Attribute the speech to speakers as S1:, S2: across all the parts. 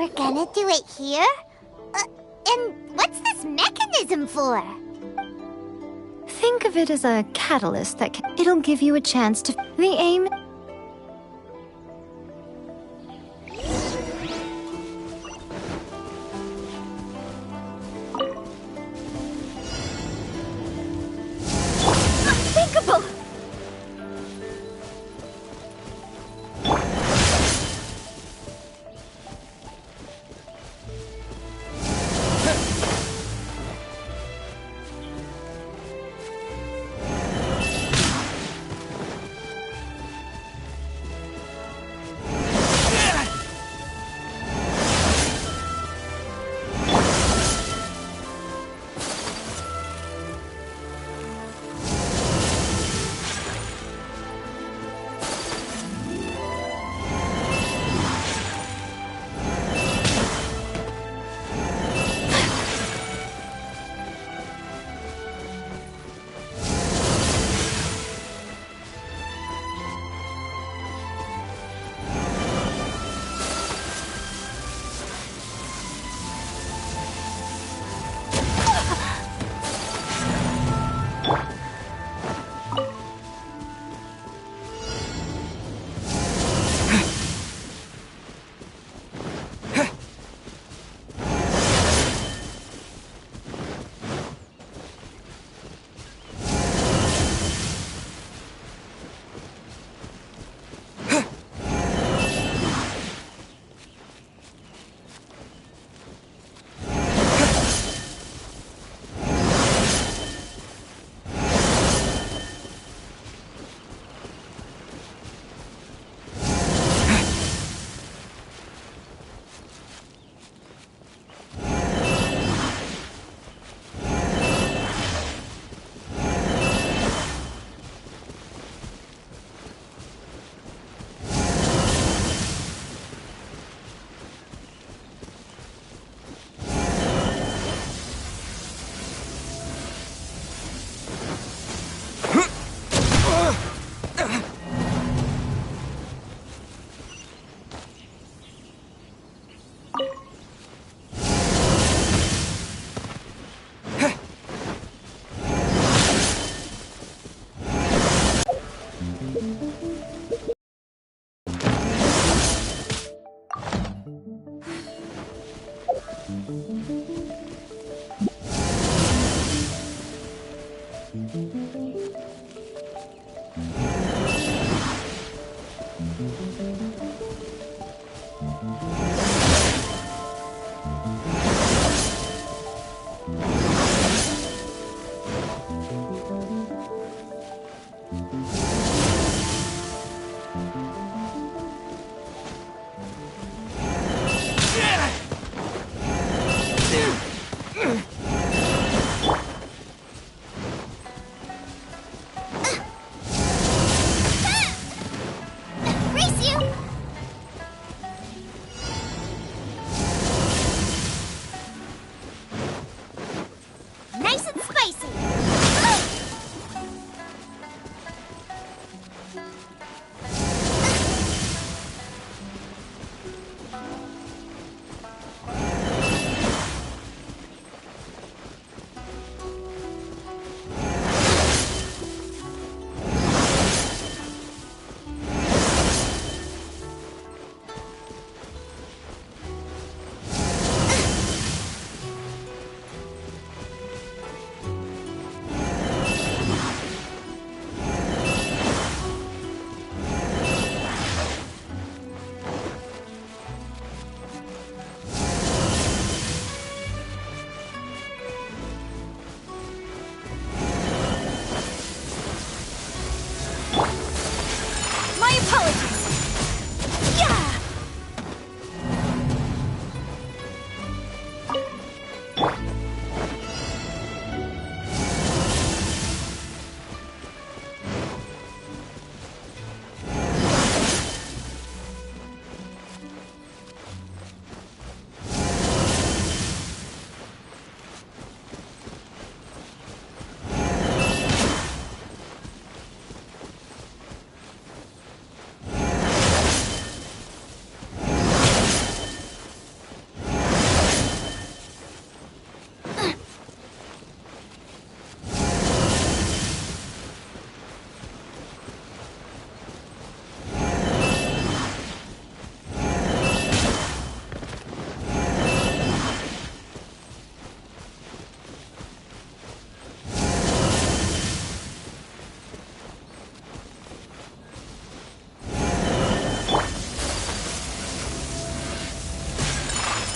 S1: We're gonna do it here? And what's this mechanism for?
S2: Think of it as a catalyst that it'll give you a chance to... The aim... Unthinkable!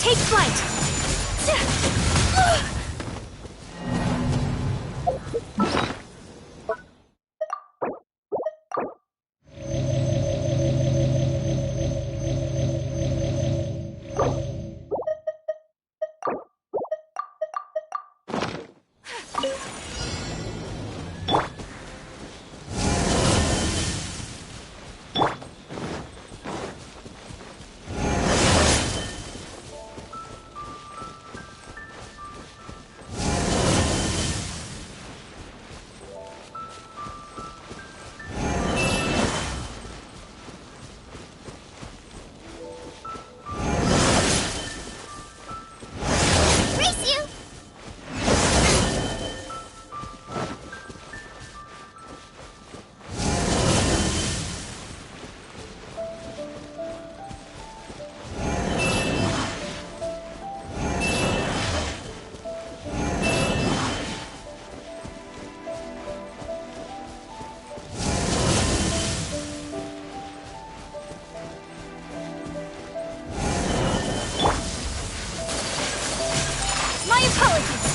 S2: Take flight!
S1: Race you!
S2: My apologies!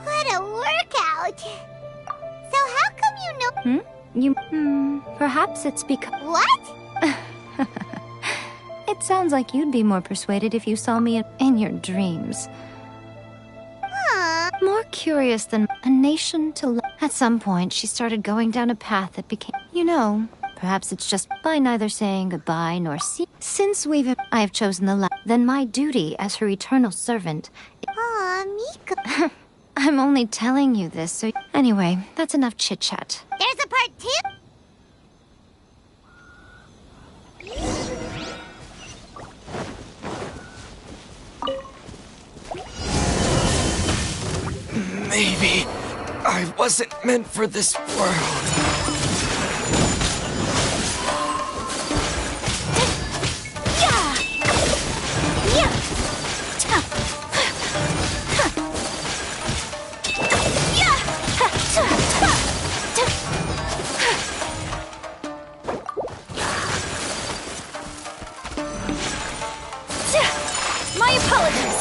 S1: What a workout! So how come you know—
S2: Perhaps it's because...
S1: What?
S2: It sounds like you'd be more persuaded if you saw me in your dreams. More curious than a nation to love. At some point, she started going down a path that became... You know, perhaps it's just by neither saying goodbye nor see... Since I have chosen the then my duty as her eternal servant...
S1: Aw, Miko.
S2: I'm only telling you this, so... Anyway, that's enough chit-chat.
S1: There's a part 2?
S3: Maybe I wasn't meant for this world.
S2: My apologies!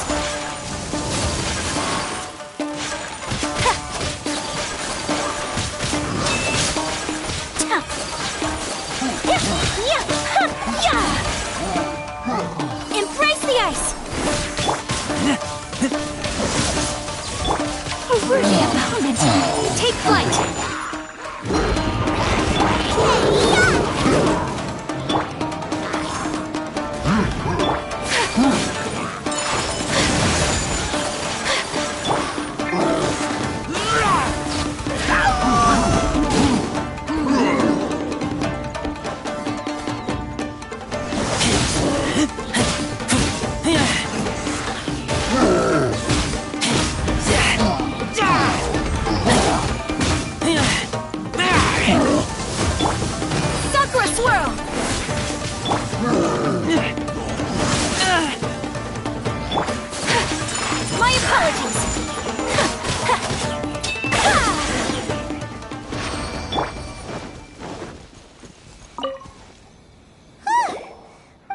S2: Embrace the ice! A worthy opponent! Take flight! Sakura swirl! My apologies!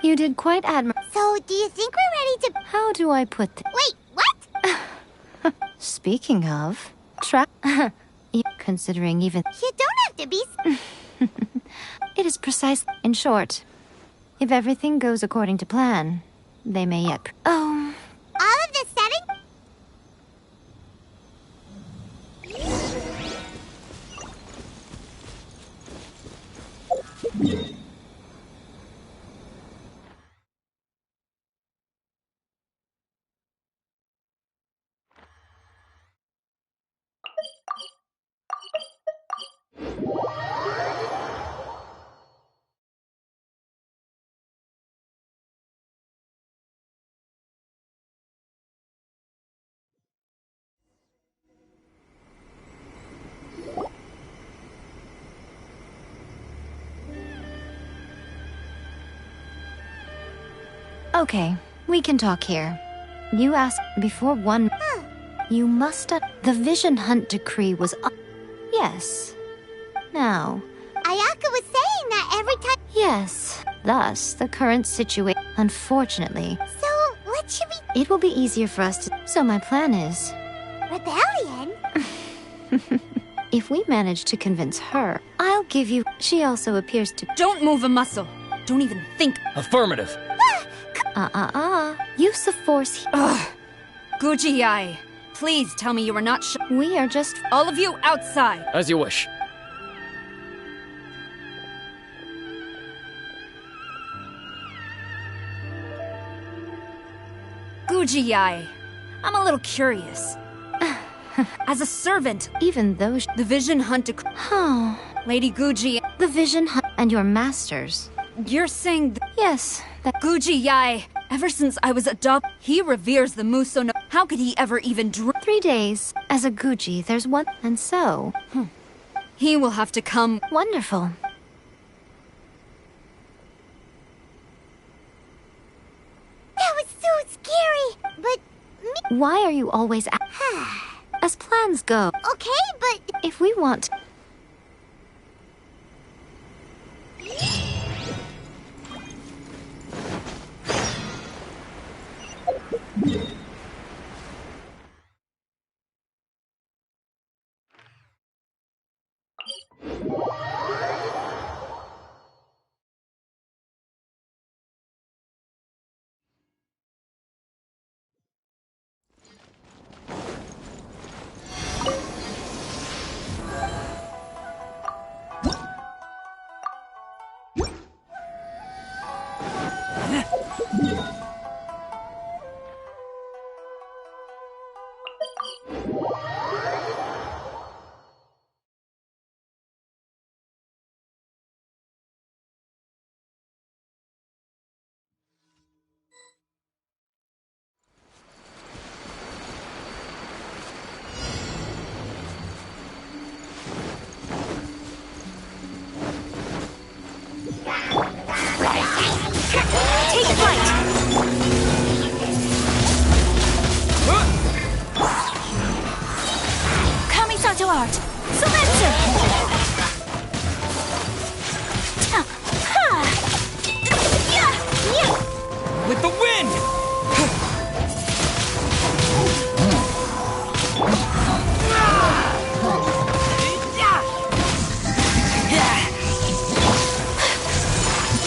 S2: You did quite admirable.
S1: So, do you think we're ready to—
S2: How do I put this?
S1: Wait, what?
S2: Speaking of, considering even...
S1: You don't have to be—
S2: It is precise. In short, if everything goes according to plan, they may yet... Oh,
S1: All of this setting?
S2: okay. We can talk here. You asked before one... You must. The Vision Hunt decree was up. Yes. Now.
S1: Ayaka was saying that every time.
S2: Yes. Thus, the current situation. Unfortunately.
S1: So, what should we.
S2: It will be easier for us to. So, my plan is.
S1: Rebellion?
S2: If we manage to convince her, I'll give you. She also appears to.
S4: Don't move a muscle. Don't even think.
S3: Affirmative.
S2: Use of force.
S4: Ugh. Guji-ai, please tell me you are not
S2: We are just.
S4: All of you outside.
S3: As you wish.
S4: Guji-ai, I'm a little curious. As a servant,
S2: Even though.
S4: the Vision Hunt
S2: Oh.
S4: Lady Guji,
S2: The Vision Hunt. And your masters.
S4: you're saying
S2: Yes. That.
S4: Guji-ai, ever since I was adopted, he reveres the Muso no. How could he ever even
S2: 3 days. As a Guji, there's one. And so.
S4: He will have to come.
S2: Wonderful.
S1: That was so scary. But.
S2: Why are you always. As plans go.
S1: Okay, but.
S2: If we want.
S4: Take flight! Kamisato art! Surrender!
S3: With the wind!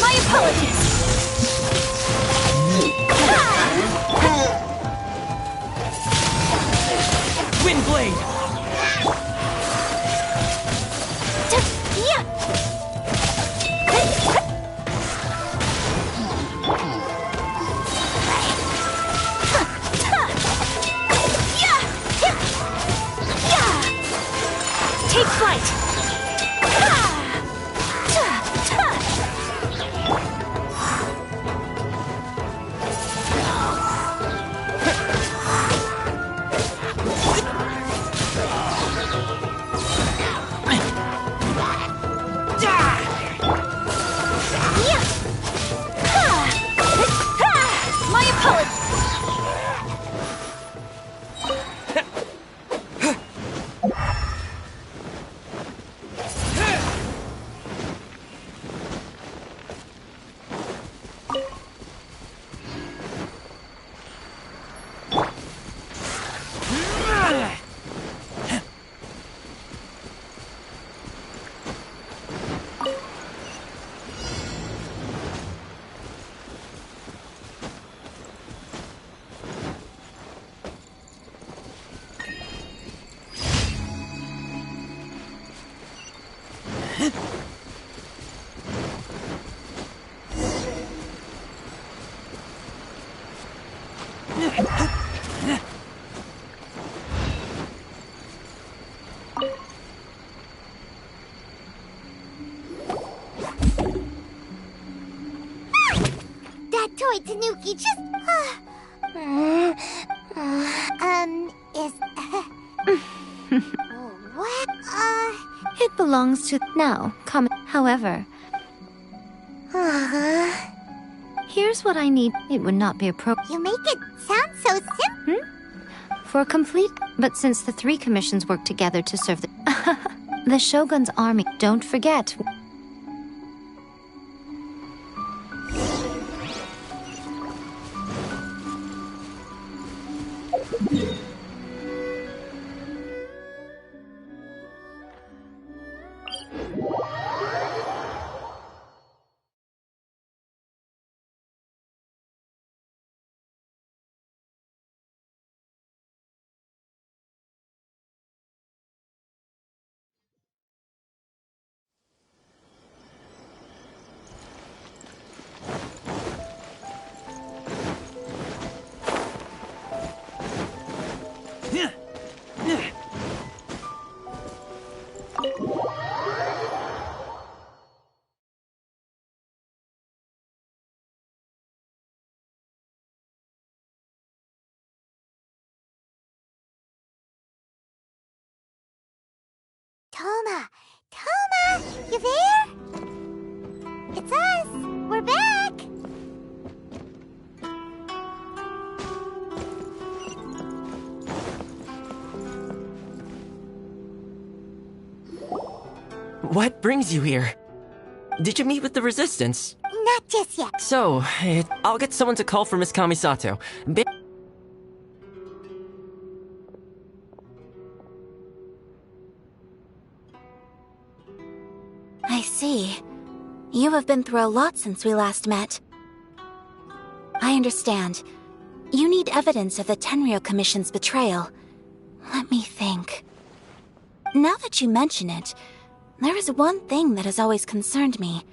S4: My apologies!
S3: Wind blade!
S4: Take flight! My apologies!
S1: That toy Tanuki just. Is. What?
S2: It belongs to. Now, come. However. Here's what I need. It would not be appropriate.
S1: You make it sound so simple.
S2: for complete. But since the three commissions work together to serve the Shogun's army, don't forget.
S1: Toma! Toma! You there? It's us! We're back!
S3: What brings you here? Did you meet with the Resistance?
S1: Not just yet.
S3: So, I'll get someone to call for Miss Kamisato.
S5: I see. You have been through a lot since we last met. I understand. You need evidence of the Tenryou Commission's betrayal. Let me think. Now that you mention it, there is one thing that has always concerned me.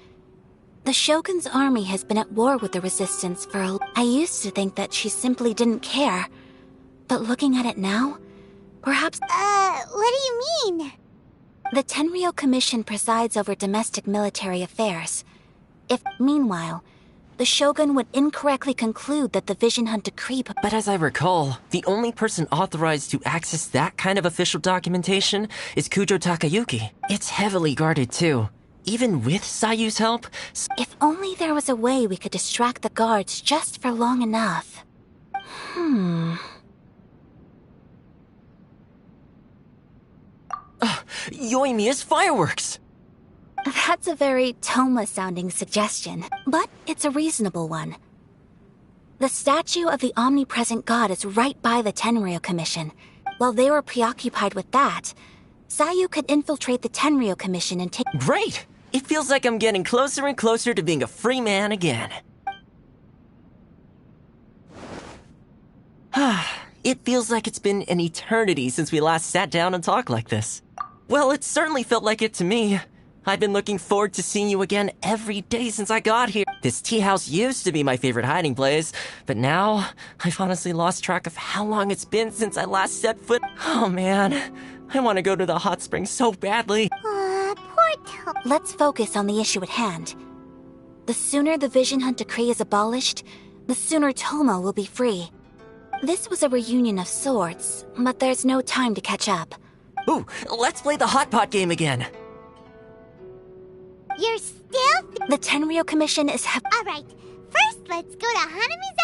S5: The Shogun's army has been at war with the Resistance for I used to think that she simply didn't care. But looking at it now, perhaps...
S1: What do you mean?
S5: The Tenryou Commission presides over domestic military affairs. If, meanwhile, the Shogun would incorrectly conclude that the Vision Hunt decree...
S3: But as I recall, the only person authorized to access that kind of official documentation is Kujo Takayuki. It's heavily guarded too. Even with Sayu's help...
S5: If only there was a way we could distract the guards just for long enough.
S3: Yoimiya's fireworks!
S5: That's a very Toma-sounding suggestion, but it's a reasonable one. The statue of the omnipresent god is right by the Tenryou Commission. While they were preoccupied with that, Sayu could infiltrate the Tenryou Commission and take...
S3: Great! It feels like I'm getting closer and closer to being a free man again. It feels like it's been an eternity since we last sat down and talked like this. Well, it certainly felt like it to me. I've been looking forward to seeing you again every day since I got here. This tea house used to be my favorite hiding place, but now I've honestly lost track of how long it's been since I last set foot. Oh man, I want to go to the hot springs so badly.
S1: Poor Toma.
S5: Let's focus on the issue at hand. The sooner the Vision Hunt decree is abolished, the sooner Toma will be free. This was a reunion of sorts, but there's no time to catch up.
S3: Ooh, let's play the hot pot game again.
S1: You're still...
S5: The Tenryou Commission is
S1: Alright, first let's go to Hanami's...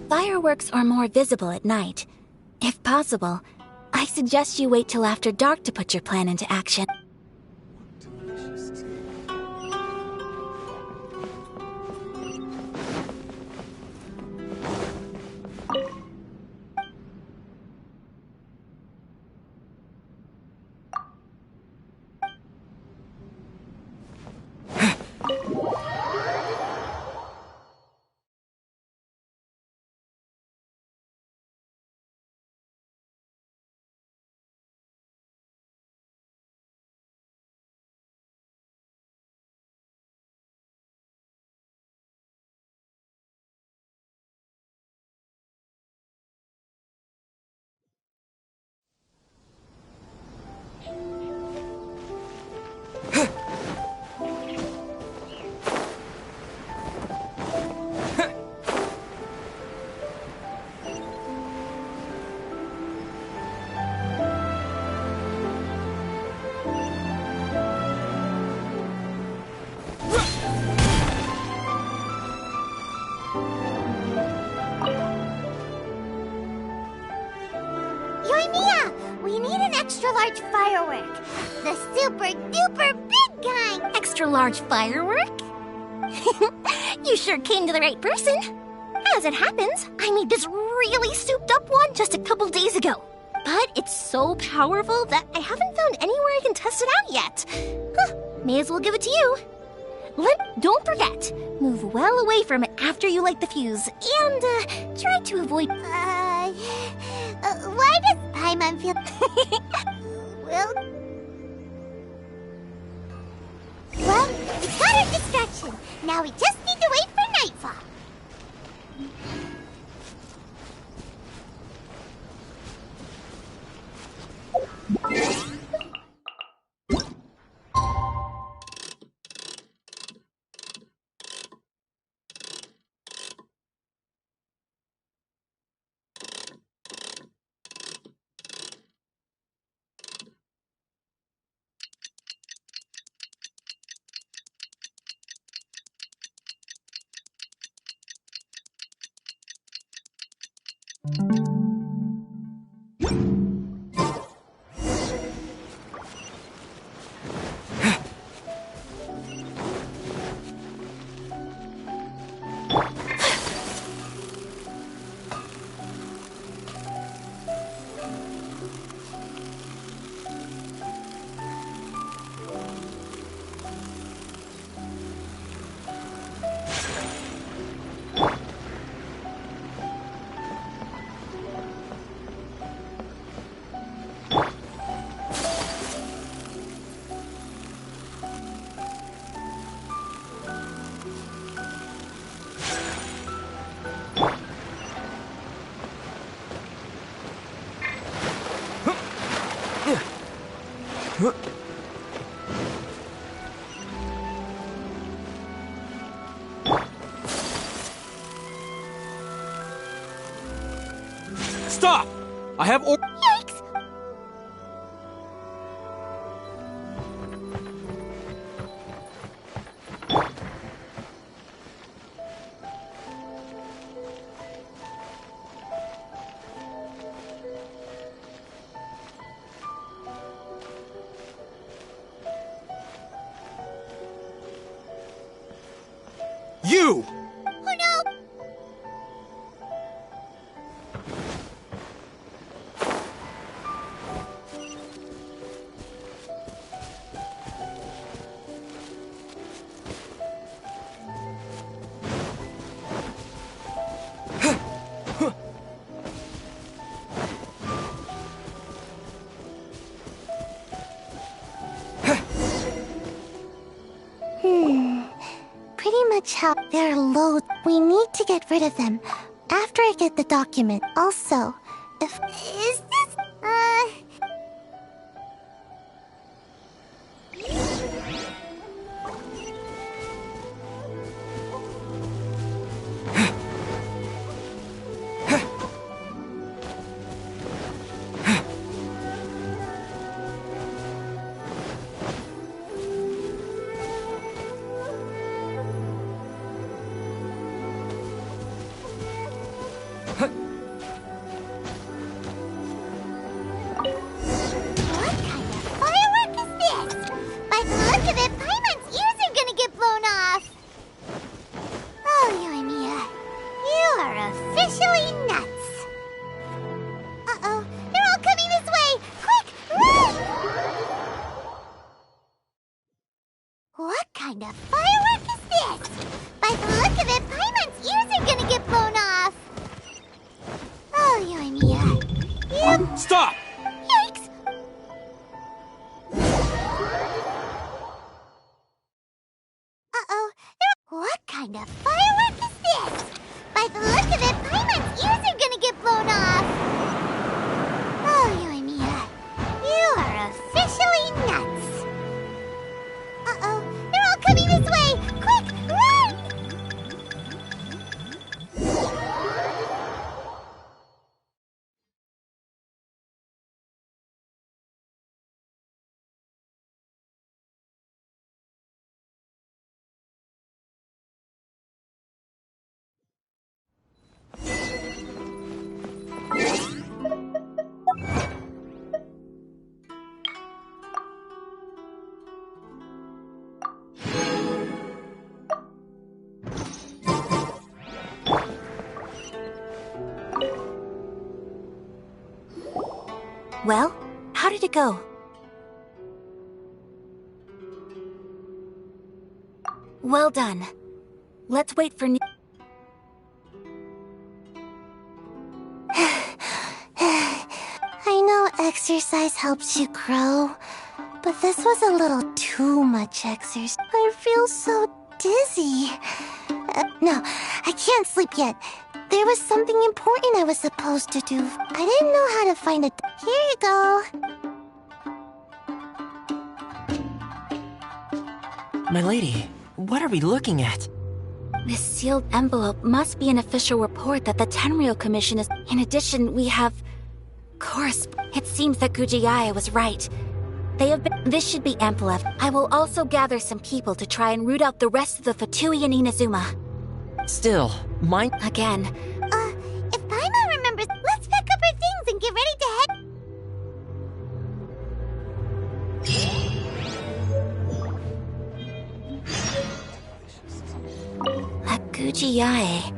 S5: Fireworks are more visible at night. If possible, I suggest you wait till after dark to put your plan into action.
S1: extra large firework. The super duper big kind.
S6: Extra large firework? You sure came to the right person. As it happens, I made this really souped up one just a couple days ago. But it's so powerful that I haven't found anywhere I can test it out yet. Huh, may as well give it to you. Don't forget, move well away from it after you light the fuse, and try to avoid...
S1: Why does Paimon feel... Well, we got our distraction. Now we just need to wait for nightfall.
S7: Stop! I have
S1: Yikes!
S7: You!
S1: Oh no! Pretty much how they're loads. We need to get rid of them after I get the document. Also, if is this What kind of firework is this? By the look of it, Paimon's ears are gonna get blown off. Oh, Yoimiya, you are officially nuts. Uh-oh, they're all coming this way! Quick, run! What kind of firework is this? By the look of it, Paimon's ears are gonna get blown off. Oh, Yoimiya, you...
S7: Stop!
S1: Yikes! Uh-oh, what kind of firework is this? By the look of it, Paimon's ears are gonna get blown off. Oh, Yoimiya, you are officially nuts. Uh-oh, they're all coming this way! Quick, run!
S5: Well, how did it go? Well done. Let's wait for new—
S1: I know exercise helps you grow, but this was a little too much exercise. I feel so dizzy. No, I can't sleep yet. There was something important I was supposed to do. I didn't know how to find it. Here you go.
S3: My lady, what are we looking at?
S5: This sealed envelope must be an official report that the Tenryou Commission is— In addition, we have— It seems that Gujiae was right. They have been— This should be ample enough. I will also gather some people to try and root out the rest of the Fatui and Inazuma.
S3: Still, mine—
S5: Again.
S1: If Paimon remembers, let's pack up our things and get ready to head.
S5: At Gujiae.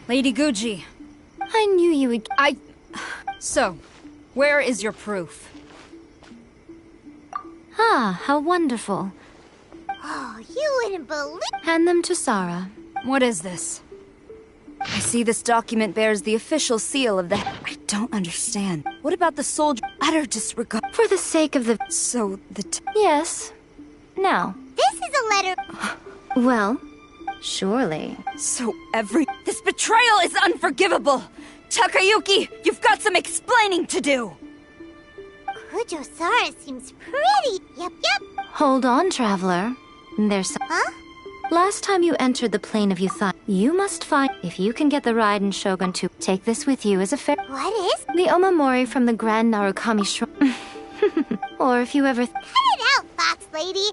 S4: Lady Guji,
S2: I knew you would.
S4: So, where is your proof?
S2: Ah, how wonderful.
S1: Oh, you wouldn't believe.
S2: Hand them to Sarah.
S4: What is this? I see this document bears the official seal of the— I don't understand. What about the soldier? Utter disregard.
S2: For the sake of the.
S4: So,
S2: Yes. Now.
S1: This is a letter.
S2: Well, surely.
S4: This betrayal is unforgivable! Takayuki, you've got some explaining to do!
S1: Kujo-Sara seems pretty. Yep.
S2: Hold on, traveler. There's some.
S1: Huh?
S2: Last time you entered the plane of Yuthai, you must find— If you can get the Raiden Shogun to take this with you as a fair—
S1: What is?
S2: The Omamori from the Grand Narukami Shrine. Or if you ever—
S1: Cut it out, Fox Lady.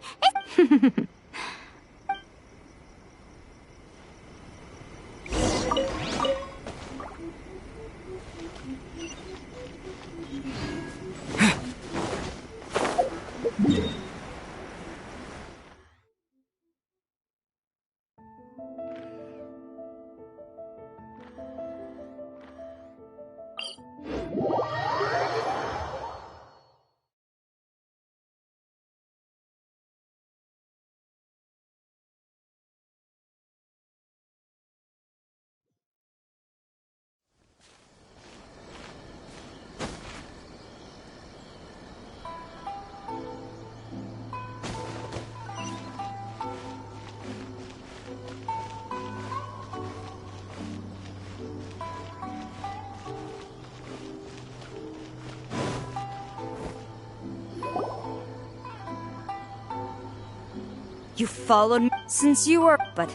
S4: You followed me since you were— But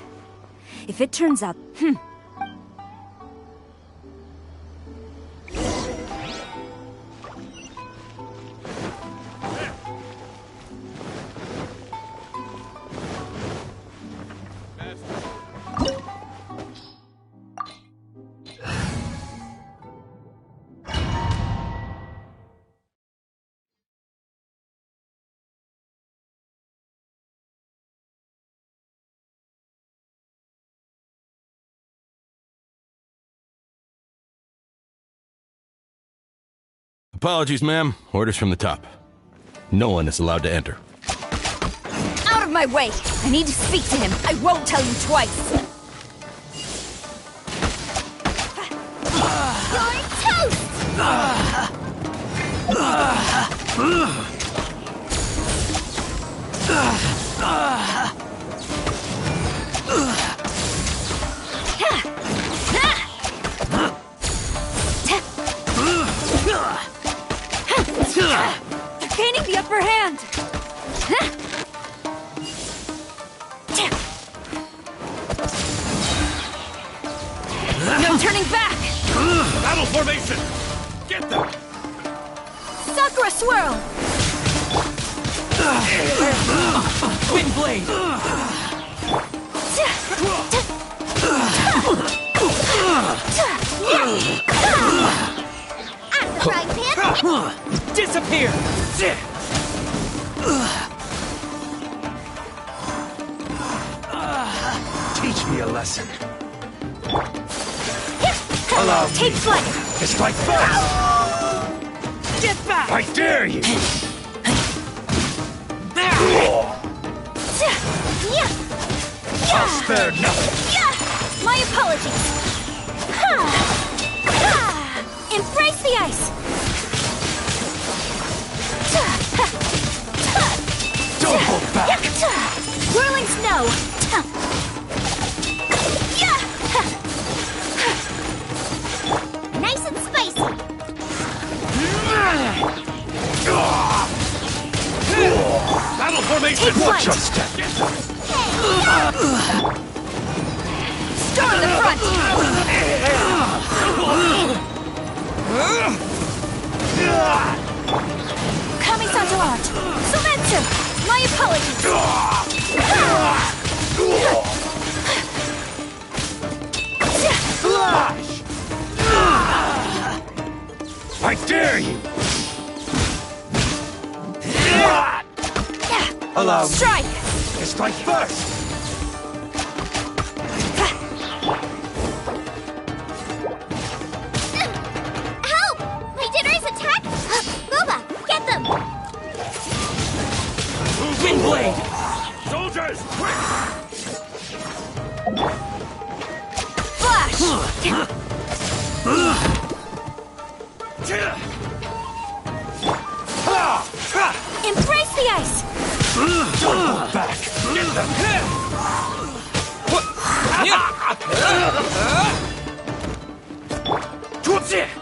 S4: if it turns out—
S8: Apologies, ma'am. Orders from the top. No one is allowed to enter.
S4: Out of my way! I need to speak to him. I won't tell you twice.
S6: You're toast!
S4: They're gaining the upper hand. No turning back!
S7: Battle formation! Get them!
S4: Sakura swirl!
S3: Wind blade!
S6: At the frying pan!
S3: Disappear!
S7: Teach me a lesson.
S4: Allow Take flight!
S7: It's like first!
S4: Get back!
S7: I dare you! I'll spare nothing!
S6: My apologies. Embrace the ice.
S7: Don't hold back!
S6: Whirling snow. Nice and spicy.
S7: Battle formation!
S4: Take
S7: Watch
S4: flight.
S7: your step!
S4: Storm the front!
S6: Kamisato art. Sumetsu. My apologies.
S7: Flash! I dare you! Allow me
S4: Strike!
S7: to strike first!
S6: Help! My dinner is attacked. Boba, get them.
S3: Wind blade!
S7: Soldiers, quick!
S4: Flash!
S6: Embrace the ice.
S7: Don't hold back! Get them!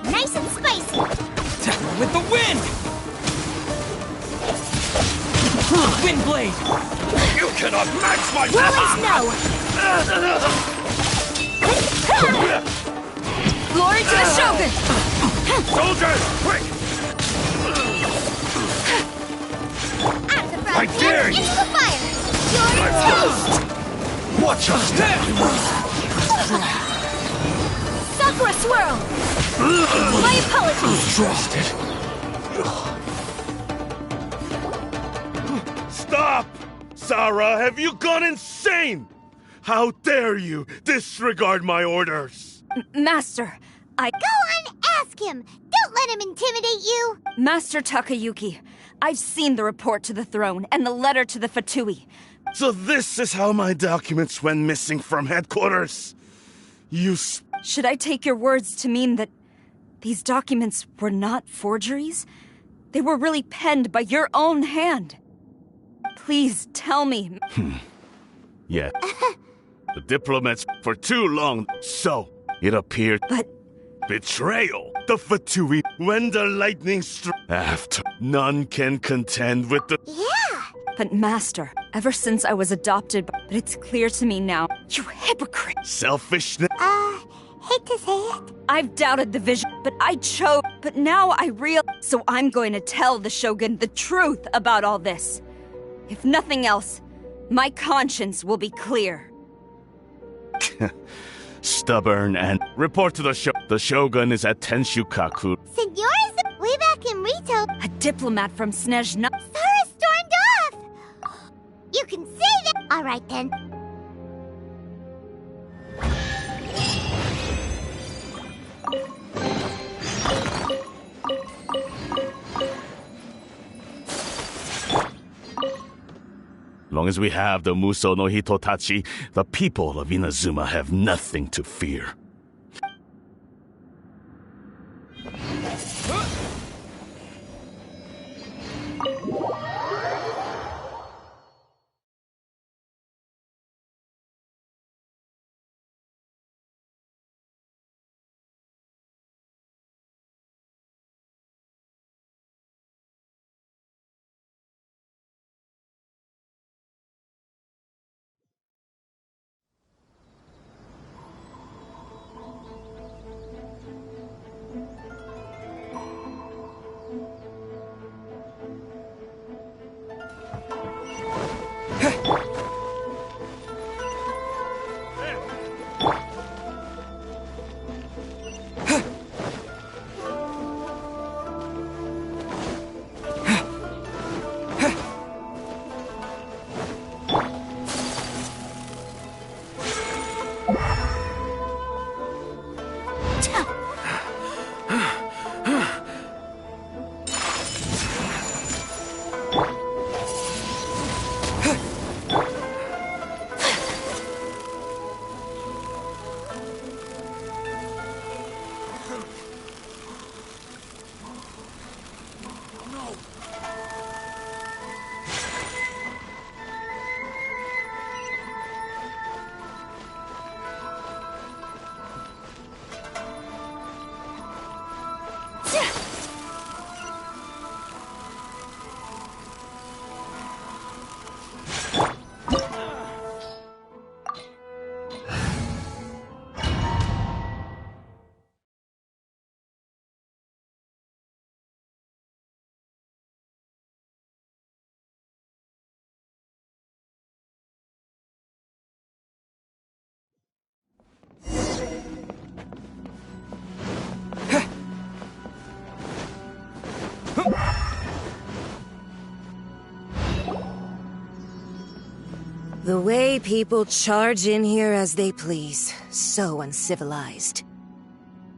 S6: Nice and spicy.
S3: With the wind! Wind blade!
S7: You cannot match my
S6: Whirling snow.
S4: Glory to the Shogun!
S7: Soldiers, quick!
S6: At the
S7: I
S6: front
S7: dare
S6: pan.
S7: you.
S6: Into the fire. You're toast.
S7: Watch your step!
S6: Sakura swirl. My apologies.
S7: Trust it. Stop! Sarah, have you gone insane? How dare you disregard my orders?
S4: Master,
S6: Go on, ask him. Don't let him intimidate you.
S4: Master Takayuki, I've seen the report to the throne and the letter to the Fatui.
S7: So this is how my documents went missing from headquarters?
S4: Should I take your words to mean that these documents were not forgeries? They were really penned by your own hand. Please tell me.
S7: Yeah. The diplomats for too long, so it appeared.
S4: But
S7: Betrayal! The Fatui, when the lightning struck. After, none can contend with the.
S4: But Master, ever since I was adopted, but it's clear to me now, you hypocrite!
S7: Selfishness.
S6: Hate to say it.
S4: I've doubted the vision, but I chose. But now I so I'm going to tell the Shogun the truth about all this. If nothing else, my conscience will be clear.
S7: Stubborn and. Report to the The Shogun is at Tenshukaku.
S6: Senor is way back in Rito.
S4: A diplomat from Snezhna.
S6: Sarah stormed off. You can say that. All right then.
S7: long as we have the Muso no Hitotachi, the people of Inazuma have nothing to fear.
S9: The way people charge in here as they please. So uncivilized.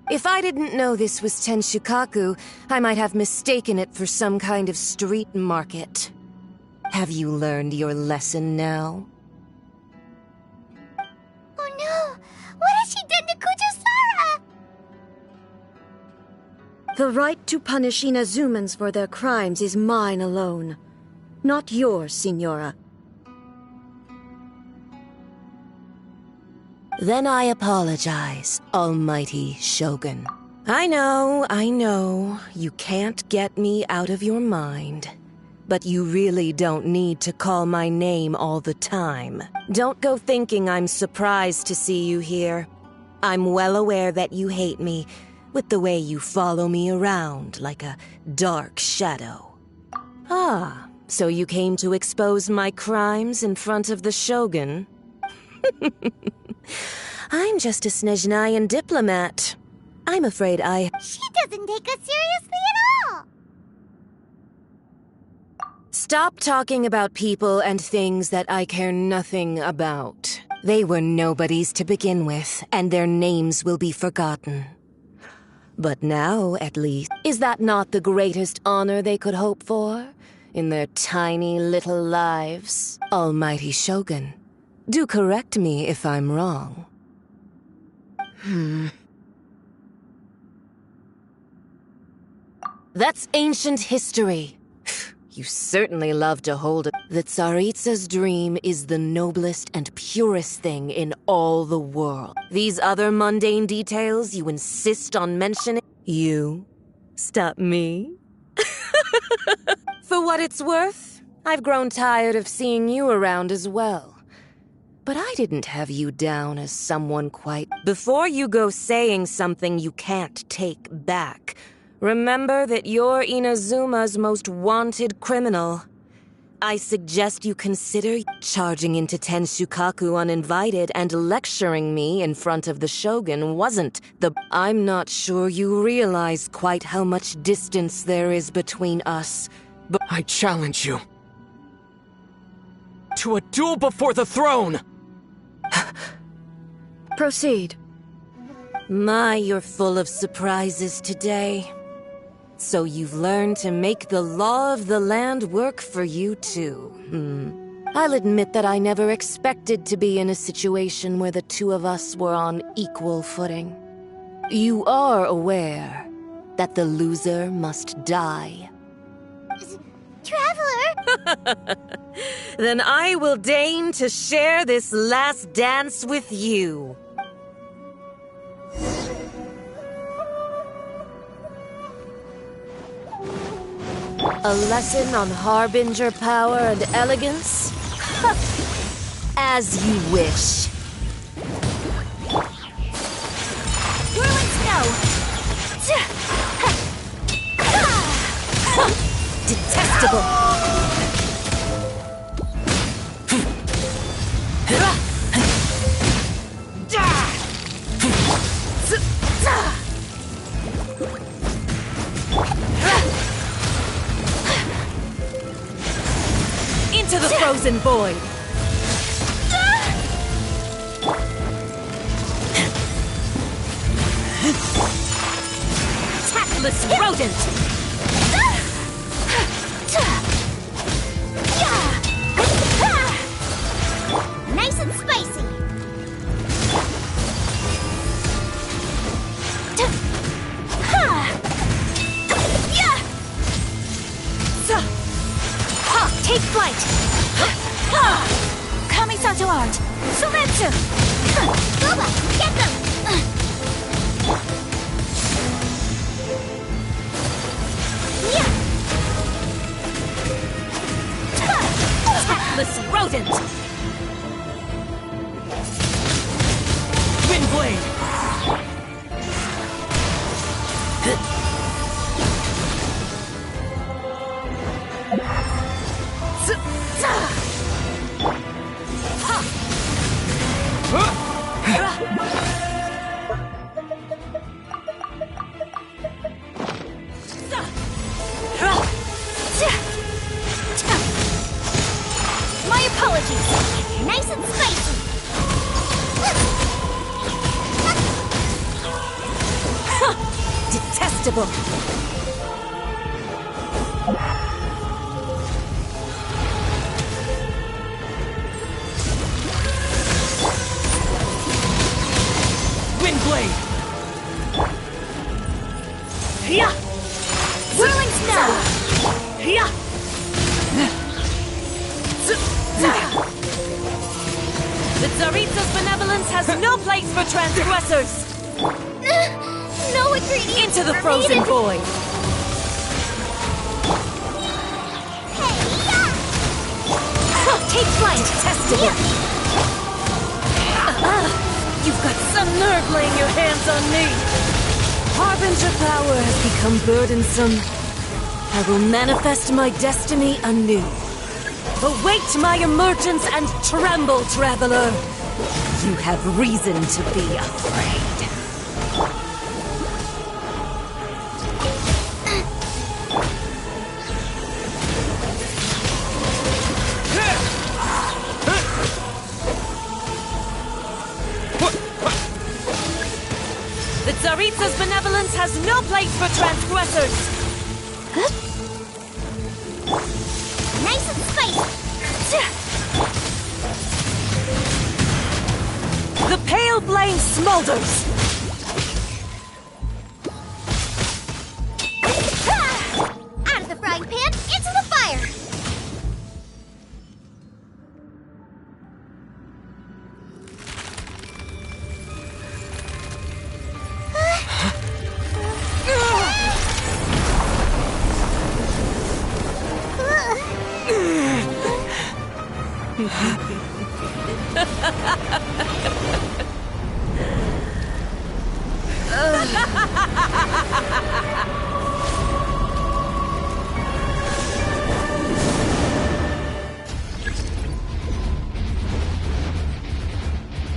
S9: If I didn't know this was Tenshukaku, I might have mistaken it for some kind of street market. Have you learned your lesson now?
S1: Oh no! What has she done to Kujusara?
S10: The right to punish Inazumans for their crimes is mine alone. Not yours, Signora.
S9: Then I apologize, Almighty Shogun. I know, you can't get me out of your mind. But you really don't need to call my name all the time. Don't go thinking I'm surprised to see you here. I'm well aware that you hate me, with the way you follow me around like a dark shadow. Ah, so you came to expose my crimes in front of the Shogun? I'm just a Snezhnayan diplomat. I'm afraid
S1: She doesn't take us seriously at all!
S9: Stop talking about people and things that I care nothing about. They were nobodies to begin with, and their names will be forgotten. But now, at least, is that not the greatest honor they could hope for? In their tiny little lives? Almighty Shogun, do correct me if I'm wrong. That's ancient history. You certainly love to hold it. The Tsaritsa's dream is the noblest and purest thing in all the world. These other mundane details you insist on mentioning. You stop me? For what it's worth, I've grown tired of seeing you around as well. But I didn't have you down as someone quite... Before you go saying something you can't take back, remember that you're Inazuma's most wanted criminal. I suggest you consider charging into Tenshukaku uninvited and lecturing me in front of the Shogun wasn't the... I'm not sure you realize quite how much distance there is between us, but...
S11: I challenge you to a duel before the throne!
S10: Proceed.
S9: My, you're full of surprises today. So you've learned to make the law of the land work for you too, I'll admit that I never expected to be in a situation where the two of us were on equal footing. You are aware that the loser must die.
S1: Traveler!
S9: Then I will deign to share this last dance with you. A lesson on harbinger power and elegance? As you wish.
S6: Whirling snow!
S9: Detestable! Into the frozen void! Tactless rodent!
S6: Nice and spicy!
S9: Take flight!
S6: Kamisato art! Sumetsu! Goba, get them!
S9: Tactless rodent!
S11: Windblade!
S6: My apologies! Nice and spicy!
S9: Detestable!
S11: Windblade!
S6: Whirling snow!
S9: The Tsaritsa's benevolence has no place for transgressors!
S6: No ingredients
S9: Into the
S6: are
S9: frozen
S6: needed.
S9: void! Take flight! Detestable! You've got some nerve laying your hands on me! Harbinger power has become burdensome. I will manifest my destiny anew. Await my emergence and tremble, traveler! You have reason to be afraid. The Tsaritsa's benevolence has no place for transgressors!
S6: Nice and spicy!
S9: The pale flame smolders!
S6: Out of the frying pan, into the fire!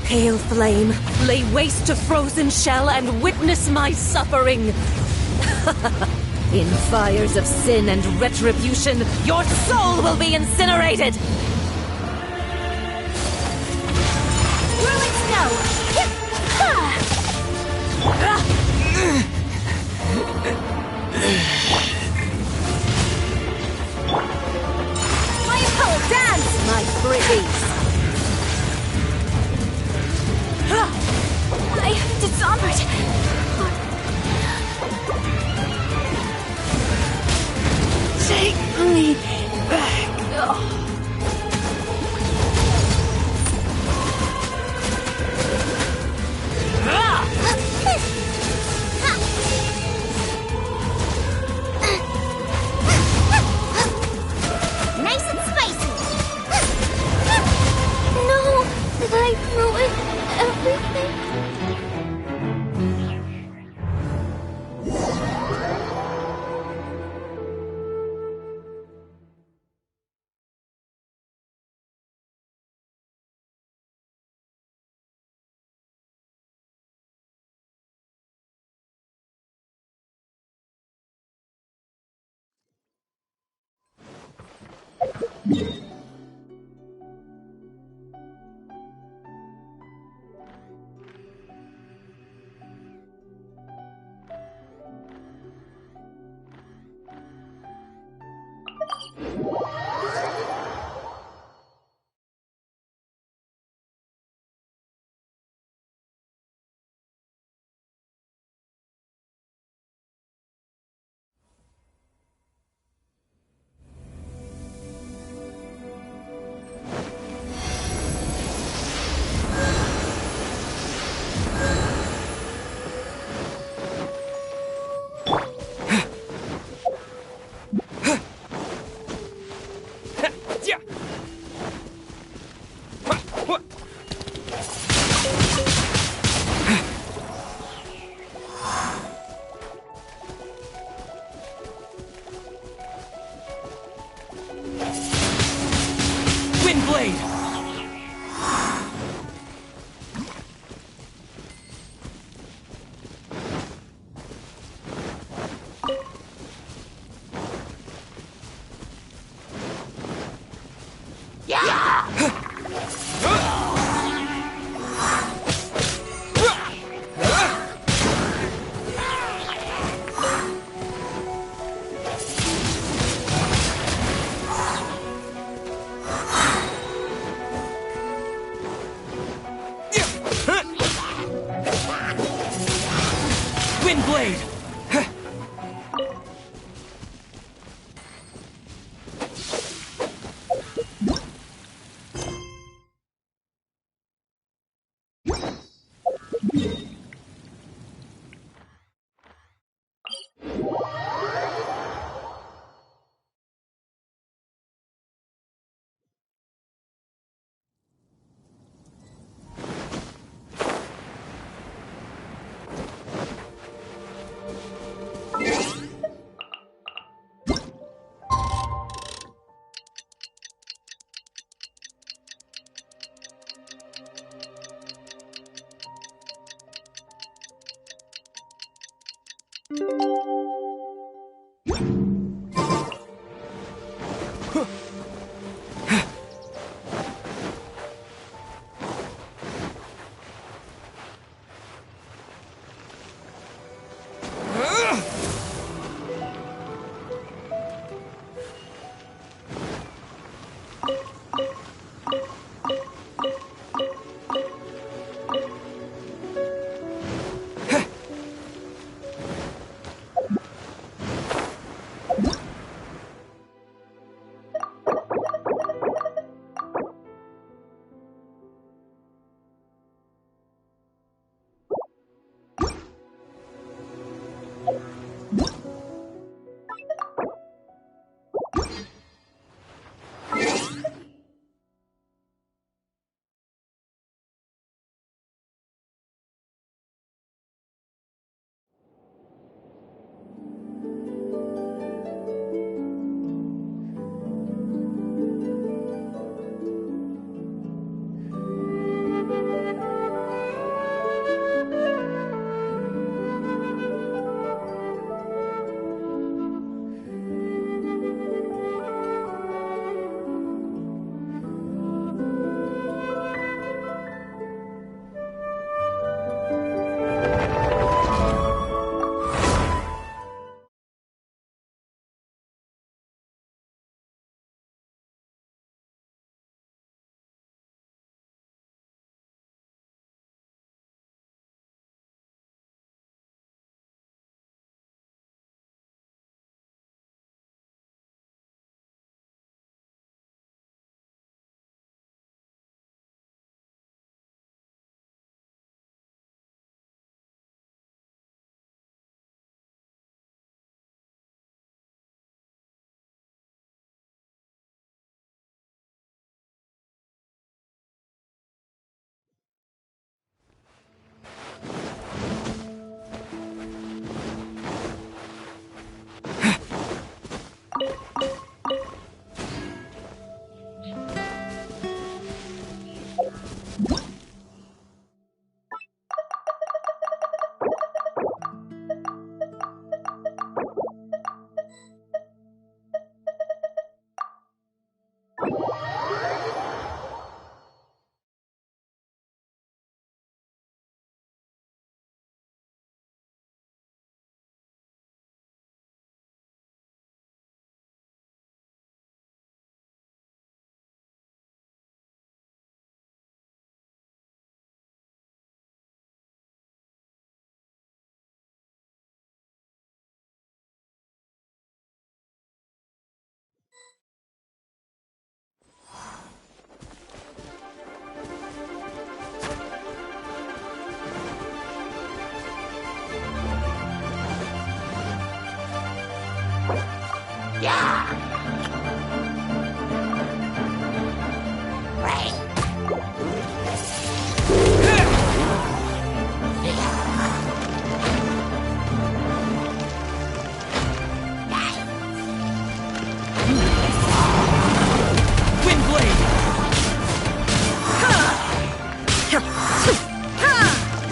S9: Pale flame, lay waste to frozen shell and witness my suffering! In fires of sin and retribution, your soul will be incinerated!
S6: Whirling snow!
S9: My opponent dance! My
S4: destroy these.
S6: I disarmored. Take me back.
S1: Nice and spicy.
S6: No, did I ruin everything?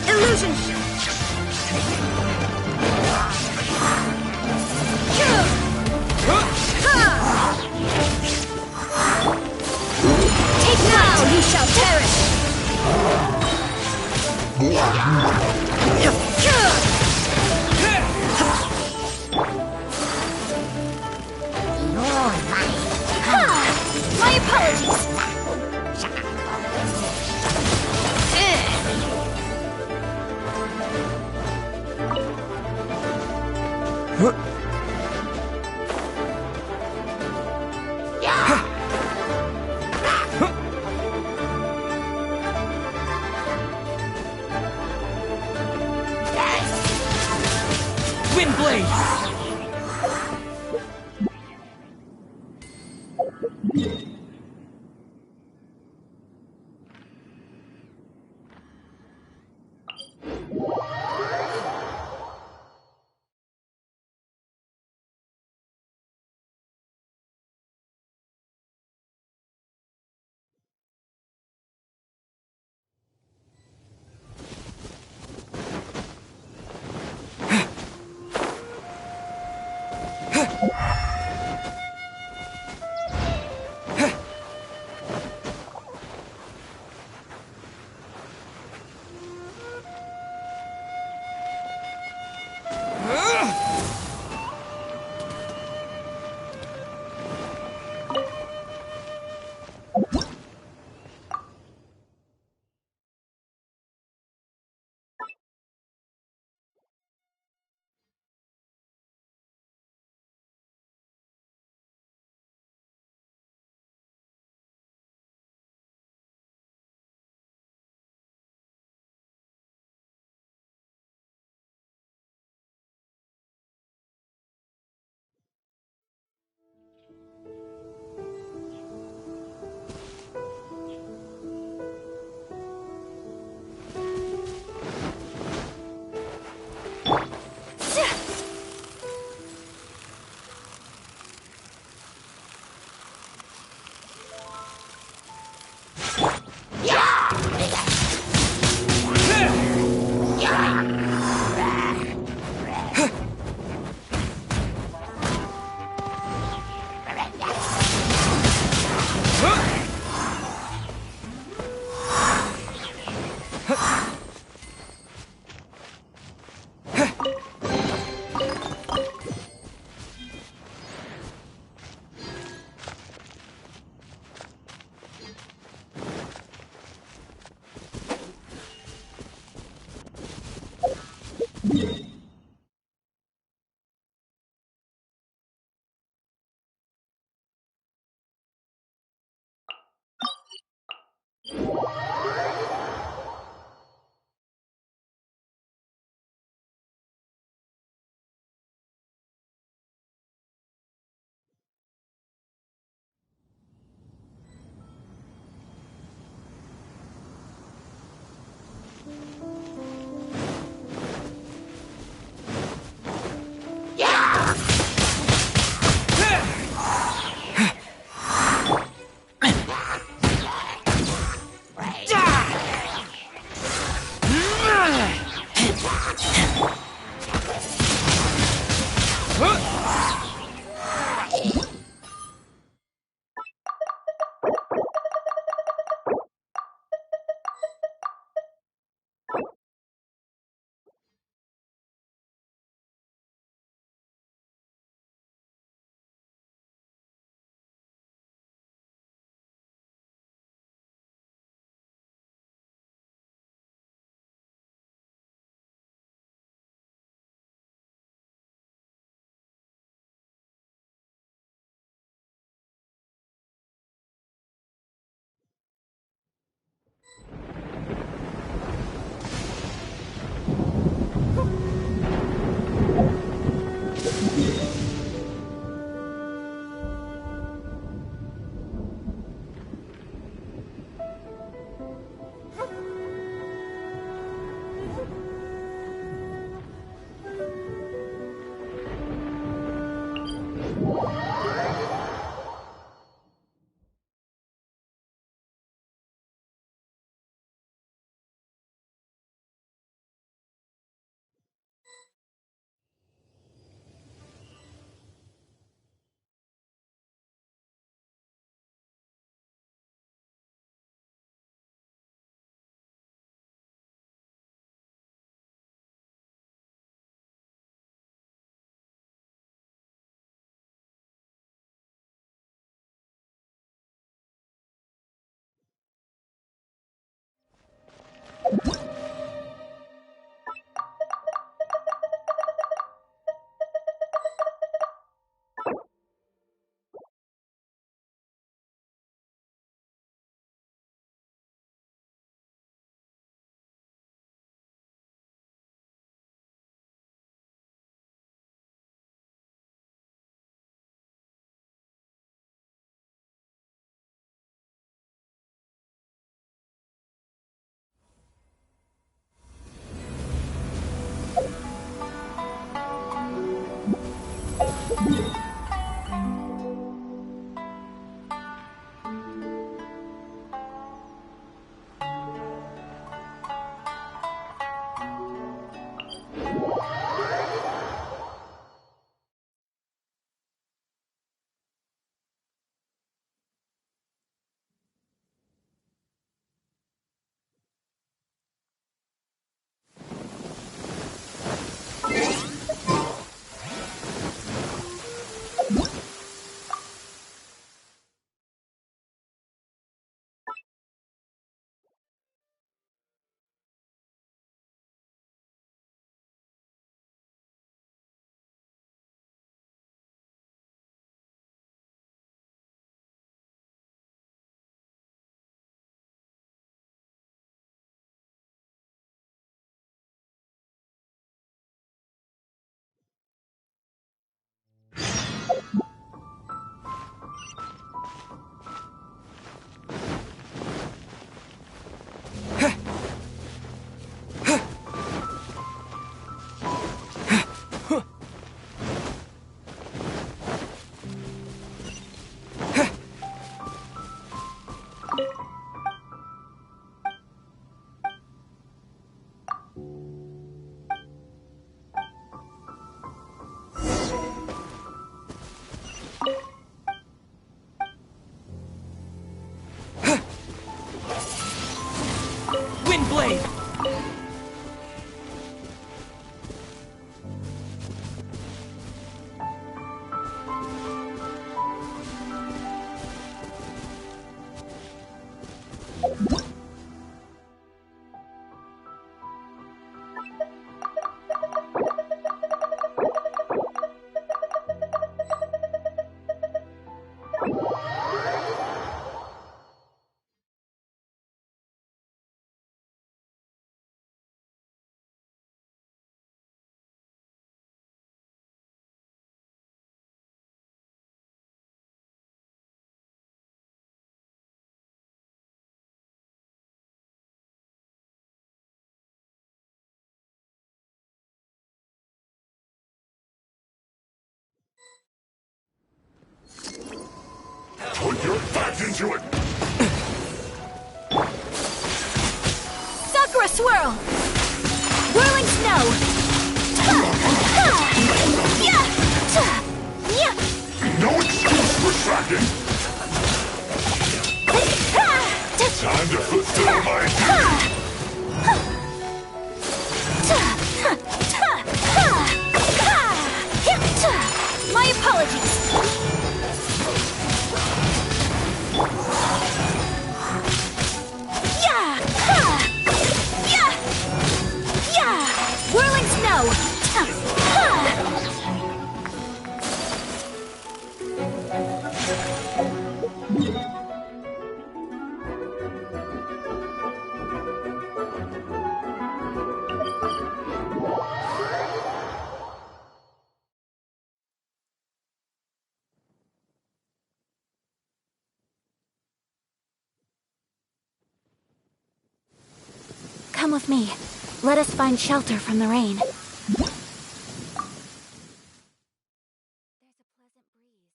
S10: Illusion!
S6: Take now, you shall perish! My apologies!
S11: Windblade!
S7: Put your back into it!
S6: Sakura Swirl! Whirling Snow!
S7: No excuse for slacking! Time to fulfill my duty!
S6: My apologies! Whirling Snow!
S5: Come with me. Let us find shelter from the rain. There's a pleasant breeze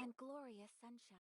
S5: and glorious sunshine.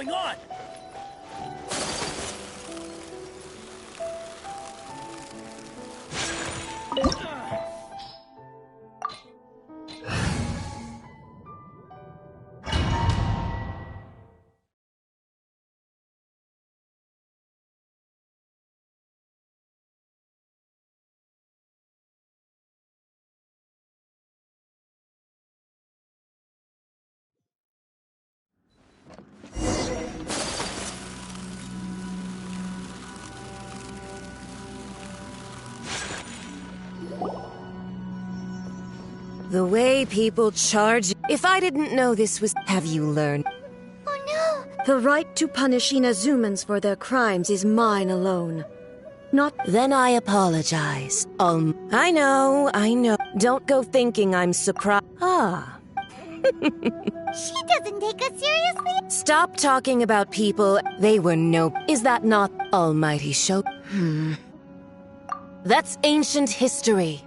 S11: going on?
S9: The way people charge... If I didn't know this was... Have you learned?
S1: Oh no!
S10: The right to punish Inazumans for their crimes is mine alone. Not...
S9: Then I apologize. I know. Don't go thinking I'm surprised. Ah.
S1: She doesn't take us seriously?
S9: Stop talking about people. They were no... Is that not Almighty Show? That's ancient history.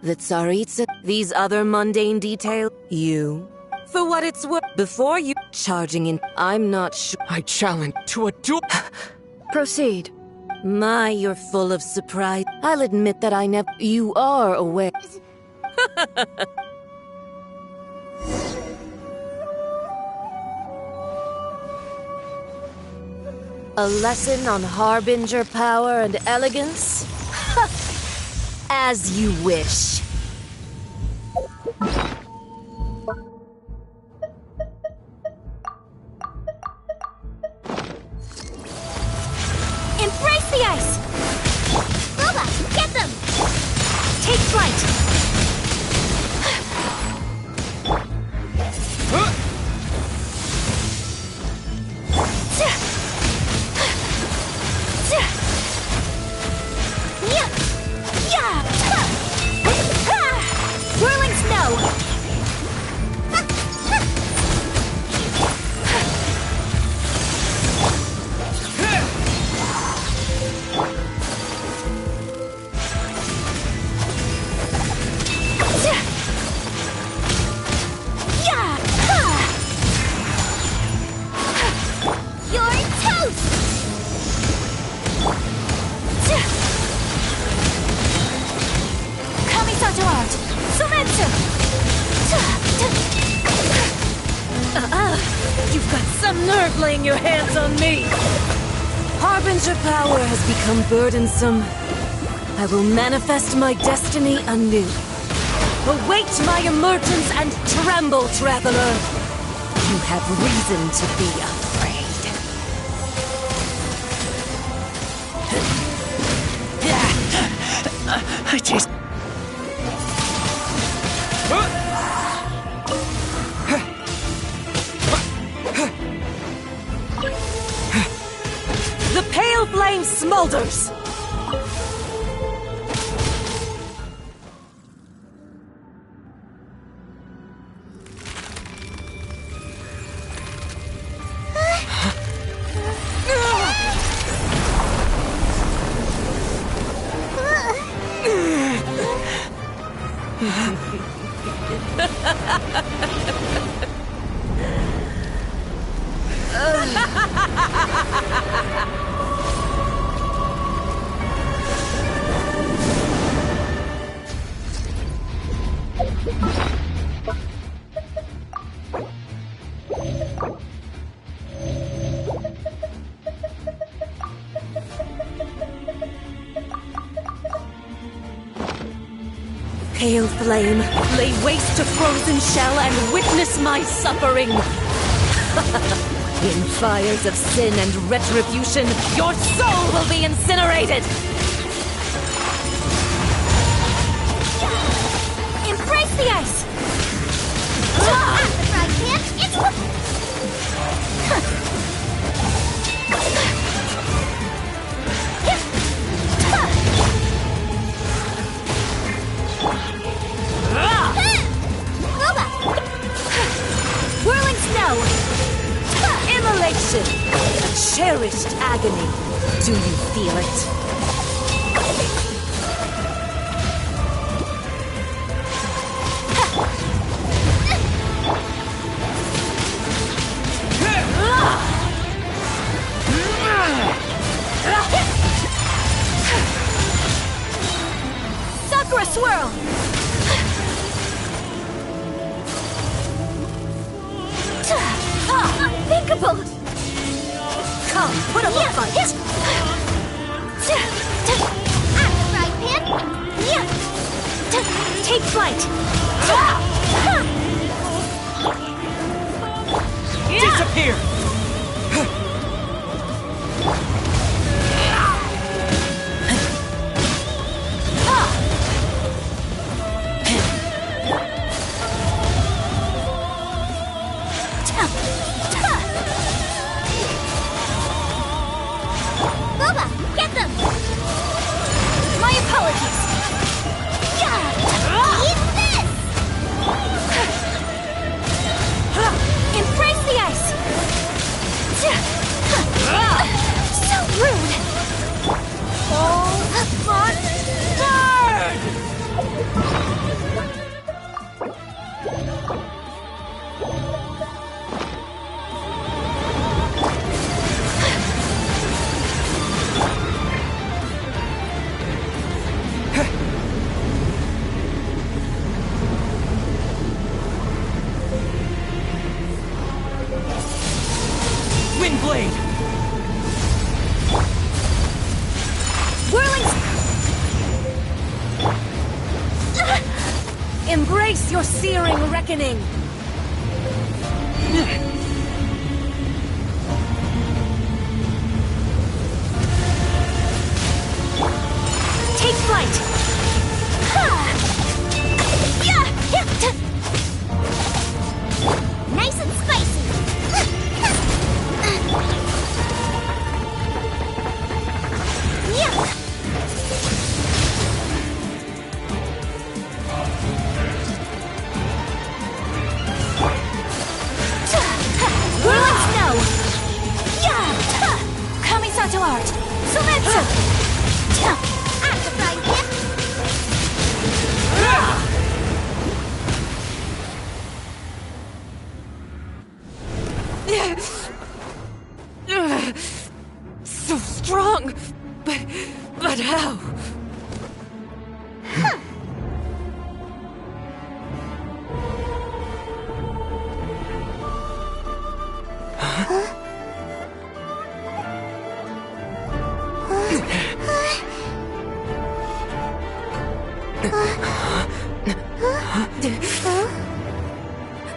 S9: The Tsaritsa, these other mundane details. You. For what it's worth. Before you charging in, I'm not sure.
S11: I challenge to a duel.
S10: Proceed.
S9: My, you're full of surprise. I'll admit that I never... You are aware. A lesson on Harbinger power and elegance? As you wish.
S6: Embrace the ice! Boba, get them! Take flight! Whirling snow! You're toast! Kamisato art! Sumetsu!
S9: You've got some nerve laying your hands on me! Harbinger power has become burdensome. I will manifest my destiny anew. Await my emergence and tremble, traveler! You have reason to be afraid.
S11: I taste...
S9: The pale flame smolders! Pale flame, lay waste to frozen shell and witness my suffering! In fires of sin and retribution, your soul will be incinerated!
S6: Embrace the ice!
S1: At the fry pan, it's...
S6: Whirling snow!
S9: Immolation! A cherished agony. Do you feel it?
S4: swirl! Unthinkable! Come, put up a fight!
S1: Right, Pip?
S4: Take flight!
S11: Disappear!
S6: Boba, get them!
S4: My apologies!
S6: Eat this!
S4: Embrace the ice! So rude! Oh my god!
S11: Windblade!
S4: Whirling! Embrace your searing reckoning! Take flight!
S6: Nice and spicy!
S4: Whirling snow! Kamisato art! Sumetsu!
S6: After Pip!
S9: So strong! But how?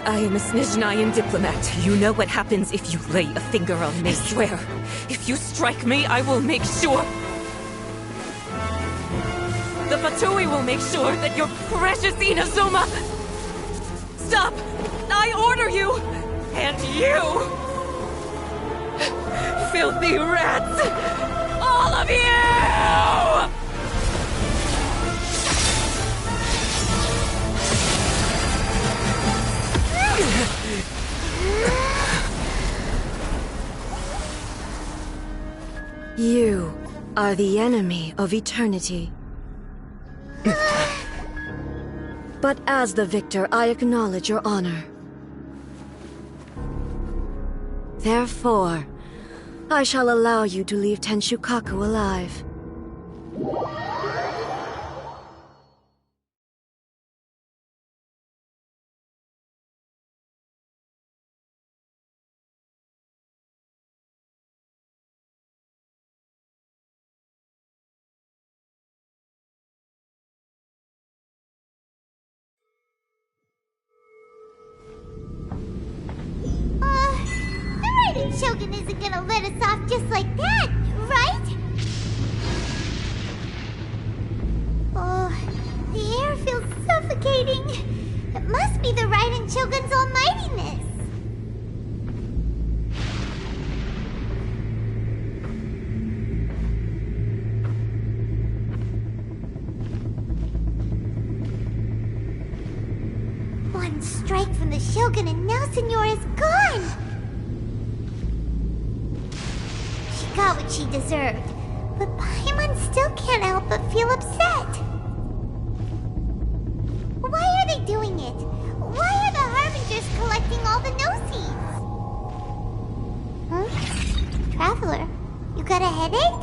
S9: I am a Snezhnayan diplomat. You know what happens if you lay a finger on me. I swear, if you strike me, I will make sure... The Fatui will make sure that your precious Inazuma... Stop! I order you! And you! Filthy rats! All of you!
S10: You are the enemy of eternity. But as the victor, I acknowledge your honor. Therefore, I shall allow you to leave Tenshukaku alive.
S1: The Raiden Shogun isn't gonna let us off just like that, right? Oh, the air feels suffocating. It must be the Raiden Shogun's almightiness. One strike from the Shogun and now Signora's gone! She got what she deserved, but Paimon still can't help but feel upset. Why are they doing it? Why are the Harbingers collecting all the no-seeds? Huh? Traveler, you got a headache?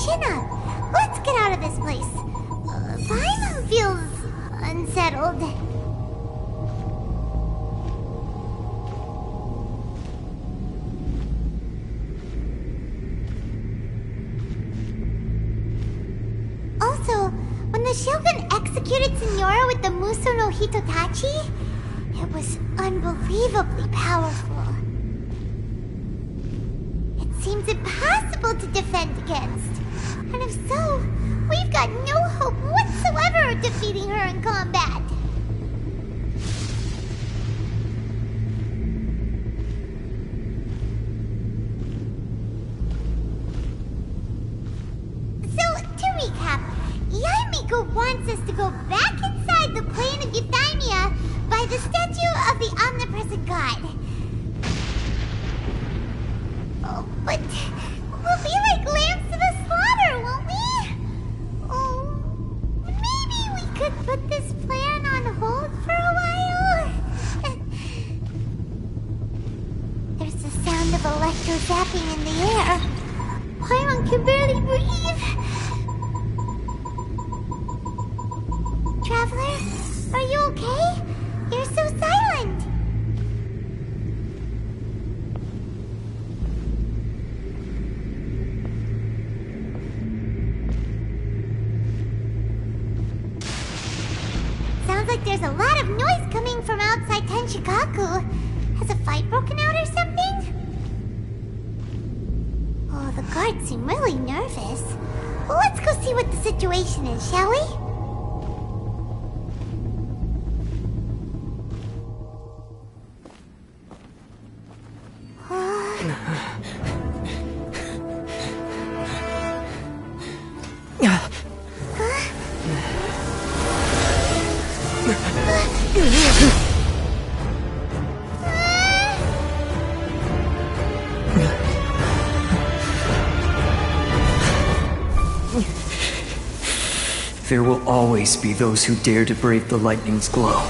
S1: Chin up. Let's get out out of this place. Paimon feels unsettled. Also, when the Shogun executed Signora with the Muso no Hitotachi, it was unbelievably powerful. It seems impossible to defend against. And if so, we've got no hope whatsoever of defeating her in combat. So, to recap, Yaimiko wants us to go back inside the plane of Euthymia by the statue of the omnipresent god. Oh, but we'll be like lambs to the slaughter, won't we? Oh, maybe we could put this plan on hold for a while? There's the sound of electro-zapping in the air. Paimon can barely breathe. Traveler, are you okay? You're so silent. Sounds like there's a lot of noise coming from outside Tenshikaku. Has a fight broken out or something? Oh, the guards seem really nervous. Well, let's go see what the situation is, shall we?
S11: There will always be those who dare to brave the lightning's glow.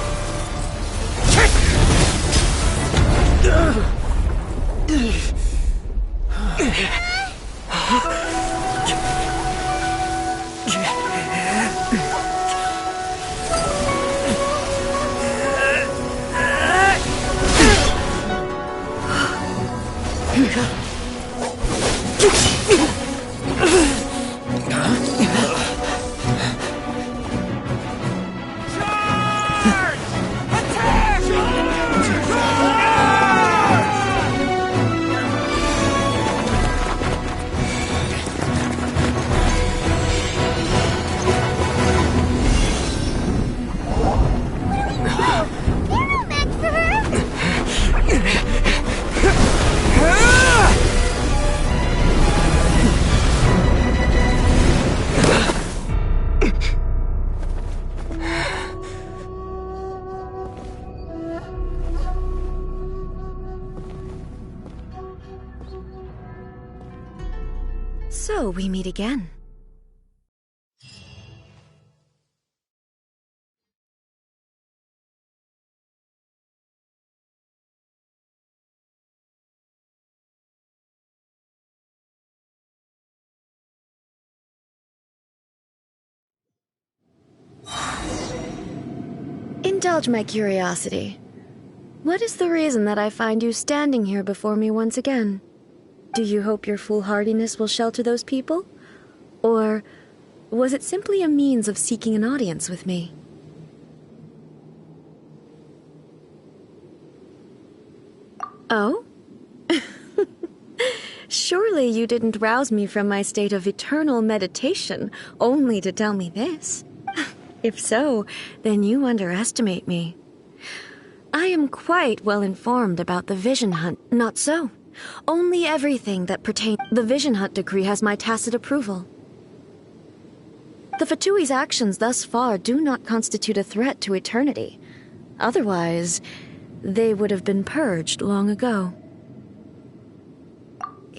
S10: So we meet again. Indulge my curiosity. What is the reason that I find you standing here before me once again? Do you hope your foolhardiness will shelter those people? Or was it simply a means of seeking an audience with me? Oh? Surely you didn't rouse me from my state of eternal meditation only to tell me this. If so, then you underestimate me. I am quite well informed about the Vision Hunt. Not so. Only everything that pertains. The Vision Hunt decree has my tacit approval. The Fatui's actions thus far do not constitute a threat to eternity. Otherwise, they would have been purged long ago.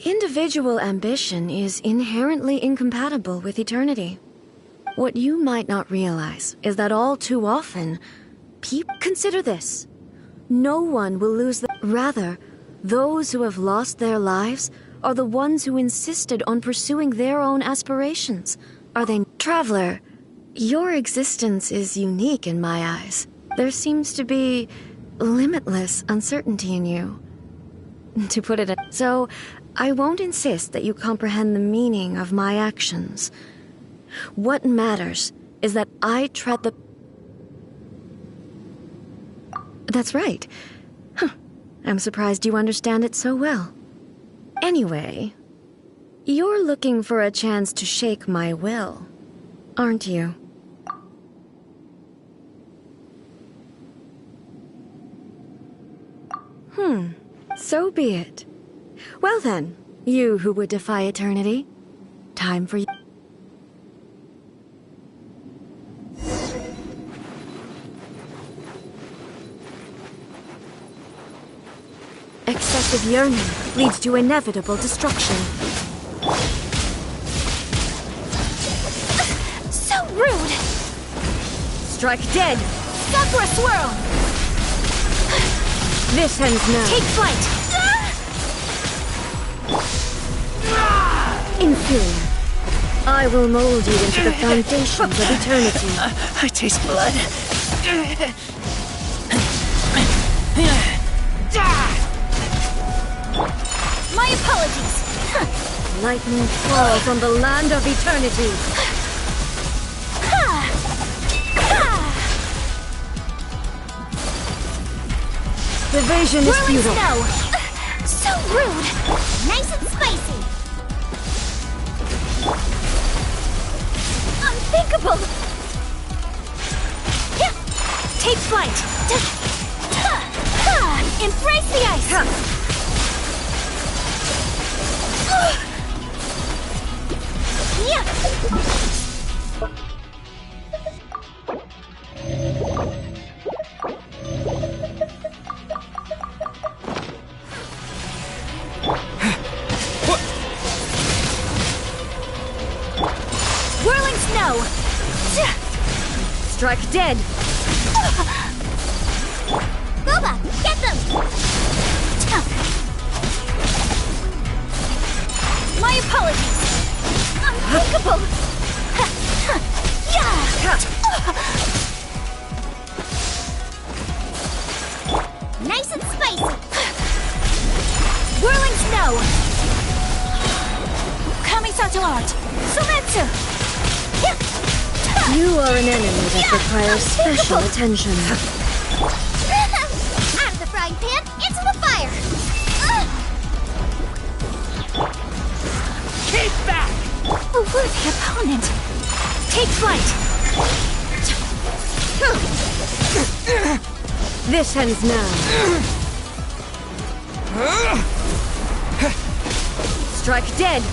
S10: Individual ambition is inherently incompatible with eternity. What you might not realize is that all too often, people consider this. No one will lose the... Rather, those who have lost their lives are the ones who insisted on pursuing their own aspirations, Are they... Traveler, your existence is unique in my eyes. There seems to be limitless uncertainty in you. To put it... So, I won't insist that you comprehend the meaning of my actions. What matters is that I tread the... That's right. Huh. I'm surprised you understand it so well. Anyway, you're looking for a chance to shake my will, aren't you? So be it. Well then, you who would defy eternity, time for you. Excessive yearning leads to inevitable destruction.
S6: So rude!
S10: Strike dead!
S6: Sakura swirl!
S10: This ends now.
S6: Take flight!
S10: Inferior. I will mold you into the foundations of eternity.
S11: I taste blood.
S6: My apologies!
S10: Lightning falls on the land of eternity. Evasion is futile.
S6: Snow! So rude! Nice and spicy! Unthinkable! Take flight! Embrace the ice! Whirling snow!
S10: Strike dead!
S6: Boba, get them! My apologies! Unthinkable! Nice and spicy! Whirling snow! Kamisato art! Sumetsu!
S10: You are an enemy that requires special attention.
S6: Out of the frying pan, into the fire!
S11: Keep back!
S6: A worthy opponent! Take flight!
S10: This ends now. Strike dead!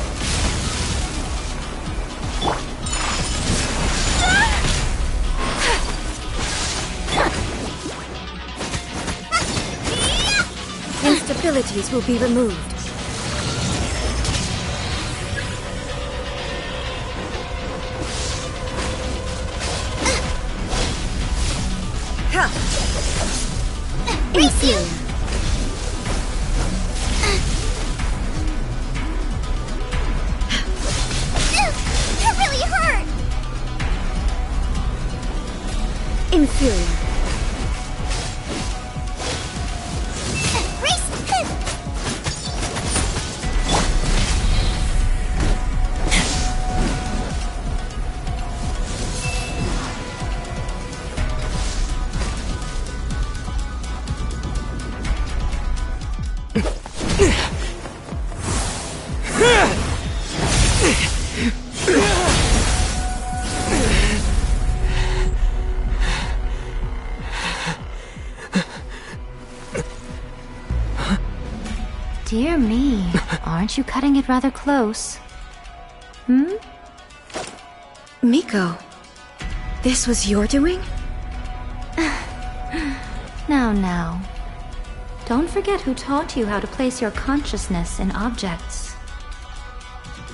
S10: Instabilities will be removed.
S6: Inferior! That really hurt!
S10: Inferior.
S2: Dear me, aren't you cutting it rather close?
S10: Miko, this was your doing?
S2: Now. Don't forget who taught you how to place your consciousness in objects.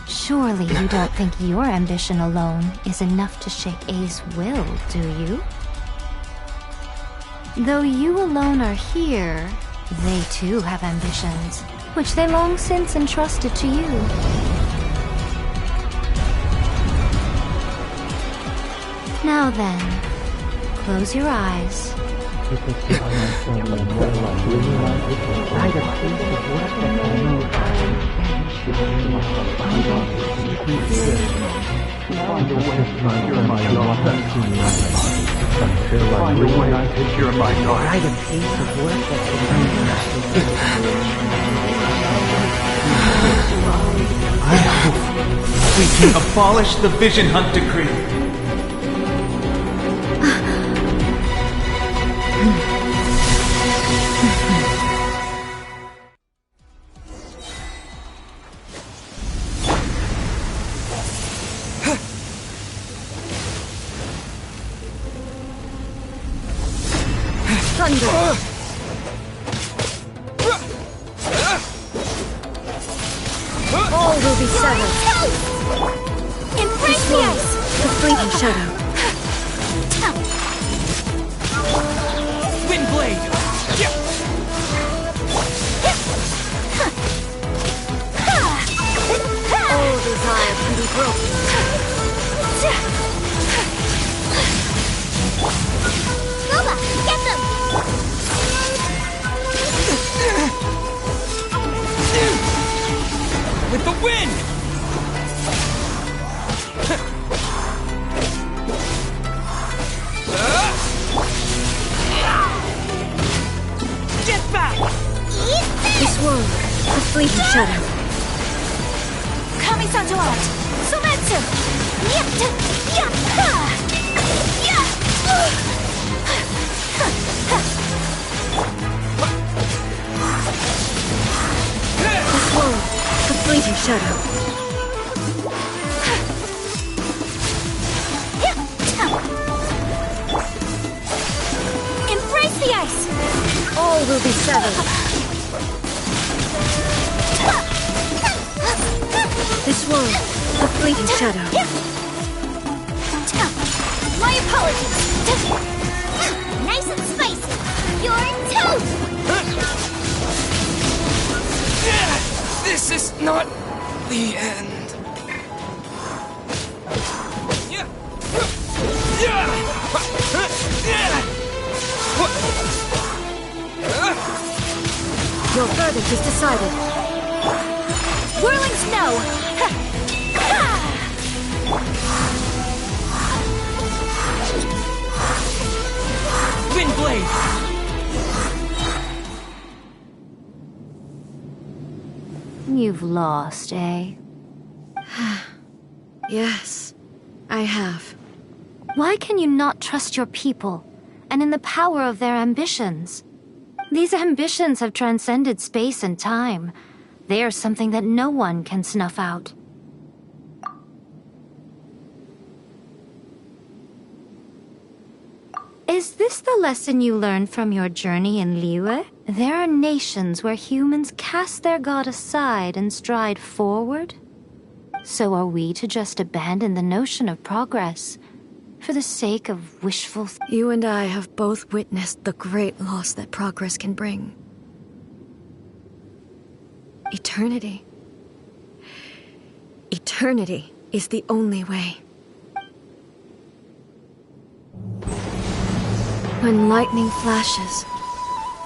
S2: Surely you don't think your ambition alone is enough to shake A's will, do you? Though you alone are here, they too have ambitions, which they long since entrusted to you. Now then, close your eyes.
S12: I hope we can abolish the Vision Hunt Decree.
S10: Thunder! All will be severed.
S6: Embrace the ice!
S10: The fleeting shadow.
S3: Windblade!
S10: All desire can be broken.
S6: Nova, get them!
S3: With the wind! Get back!
S10: This world, the fleeting shadow.
S6: Kami-san to art! Sumetsu! Yatta! Yatta!
S10: This world, the fleeting shadow.
S6: Embrace the ice!
S10: All will be severed. This world, the fleeting shadow.
S6: My apologies! Nice and spicy! You're toast!
S3: This is not the end.
S10: Your verdict is decided.
S6: Whirling snow!
S3: Windblade!
S2: You've lost, eh?
S10: Yes, I have.
S2: Why can you not trust your people, and in the power of their ambitions? These ambitions have transcended space and time. They are something that no one can snuff out. Is this the lesson you learned from your journey in Liyue? There are nations where humans cast their god aside and stride forward? So are we to just abandon the notion of progress for the sake of wishful...
S10: You and I have both witnessed the great loss that progress can bring. Eternity. Eternity is the only way. When lightning flashes,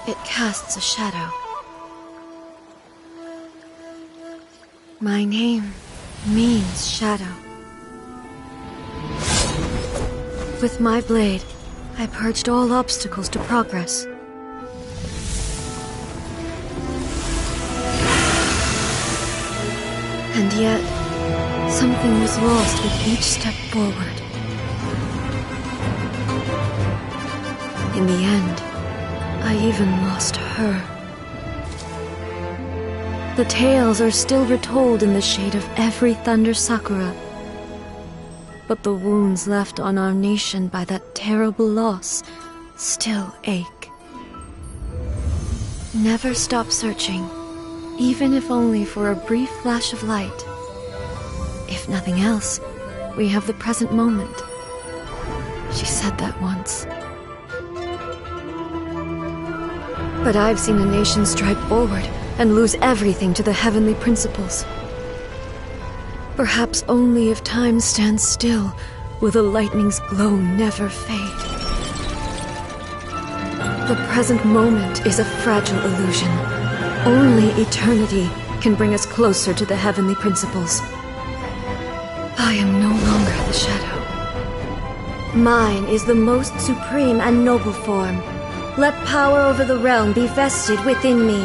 S10: it casts a shadow. My name means shadow. With my blade, I purged all obstacles to progress. And yet, something was lost with each step forward. In the end, I even lost her. The tales are still retold in the shade of every thunder sakura. But the wounds left on our nation by that terrible loss still ache. Never stop searching, even if only for a brief flash of light. If nothing else, we have the present moment. She said that once. But I've seen a nation stride forward and lose everything to the heavenly principles. Perhaps only if time stands still will the lightning's glow never fade. The present moment is a fragile illusion. Only eternity can bring us closer to the heavenly principles. I am no longer the shadow. Mine is the most supreme and noble form. Let power over the realm be vested within me.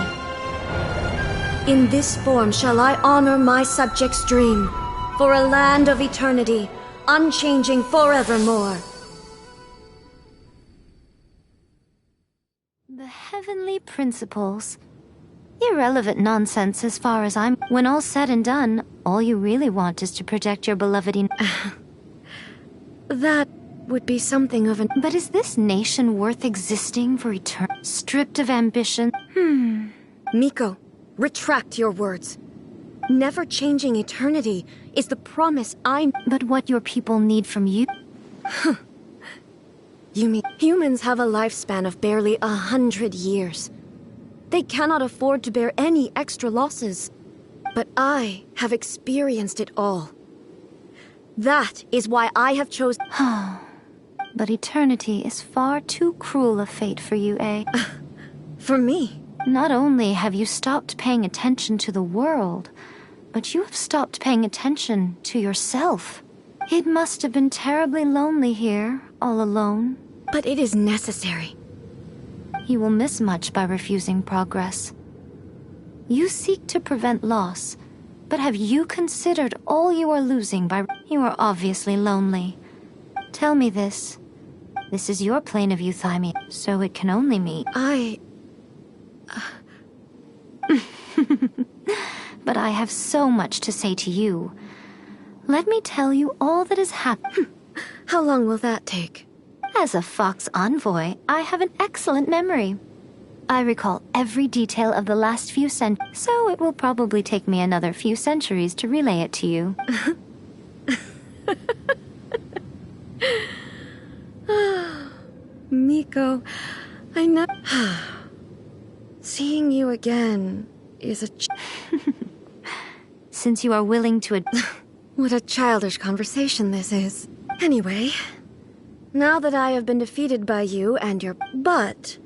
S10: In this form shall I honor my subjects' dream, for a land of eternity, unchanging forevermore.
S2: The heavenly principles. Irrelevant nonsense as far as I'm... When all's said and done, all you really want is to protect your beloved
S10: That would be something of an...
S2: But is this nation worth existing for stripped of ambition?
S10: Miko, retract your words. Never changing eternity is the promise I'm...
S2: But what your people need from you...
S10: You mean humans have a lifespan of barely 100 years. They cannot afford to bear any extra losses. But I have experienced it all. That is why I have chosen...
S2: But eternity is far too cruel a fate for you, eh?
S10: For me?
S2: Not only have you stopped paying attention to the world, but you have stopped paying attention to yourself. It must have been terribly lonely here, all alone.
S10: But it is necessary.
S2: You will miss much by refusing progress. You seek to prevent loss, but have you considered all you are losing by... You are obviously lonely. Tell me this. This is your plane of euthymia, so it can only mean... But I have so much to say to you. Let me tell you all that has happened.
S10: How long will that take?
S2: As a Fox envoy, I have an excellent memory. I recall every detail of the last few centuries, so it will probably take me another few centuries to relay it to you.
S10: Miko, I know... Seeing you again is a...
S2: Since you are willing to...
S10: What a childish conversation this is. Anyway, now that I have been defeated by you and your... But,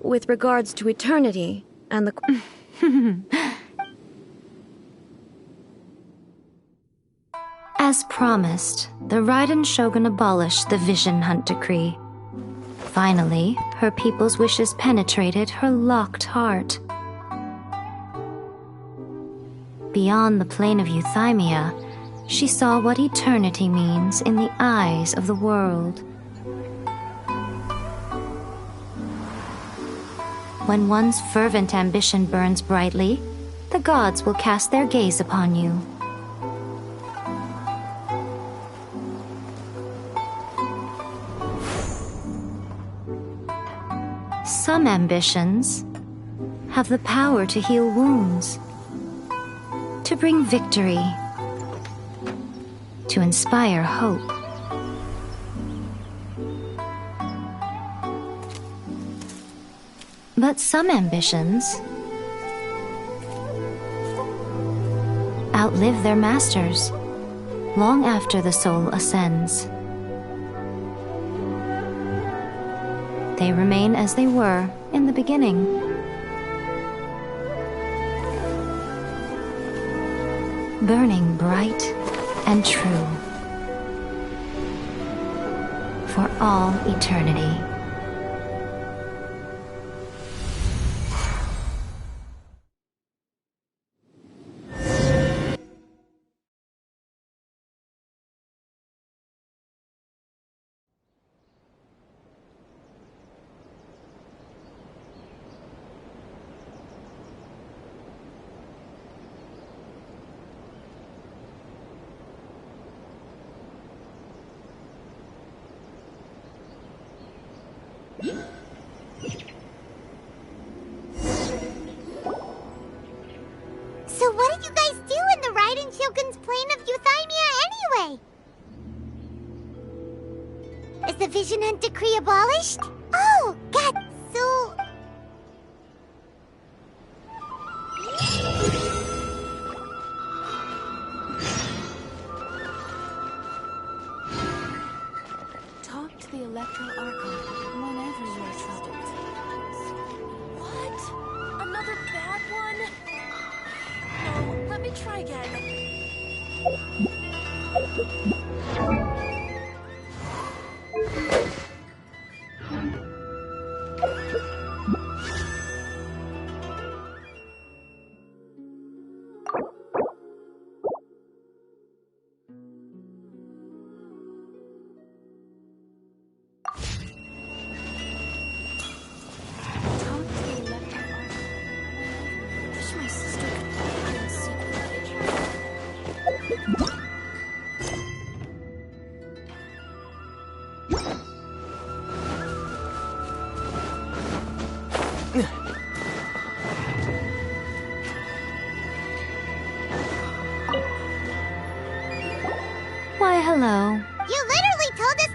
S10: with regards to eternity and the...
S2: As promised, the Raiden Shogun abolished the Vision Hunt Decree. Finally, her people's wishes penetrated her locked heart. Beyond the plane of euthymia, she saw what eternity means in the eyes of the world. When one's fervent ambition burns brightly, the gods will cast their gaze upon you. Some ambitions have the power to heal wounds, to bring victory, to inspire hope. But some ambitions outlive their masters long after the soul ascends. They remain as they were in the beginning. Burning bright and true for all eternity.
S1: So what did you guys do in the Raiden Shogun's plane of euthymia anyway? Is the Vision Hunt Decree abolished? Oh, God, so...
S2: Electro Archon whenever you are troubled.
S13: What? Another bad one? No, let me try again.
S2: Wish my sister could hide and seek with Why, hello.
S1: You literally told us.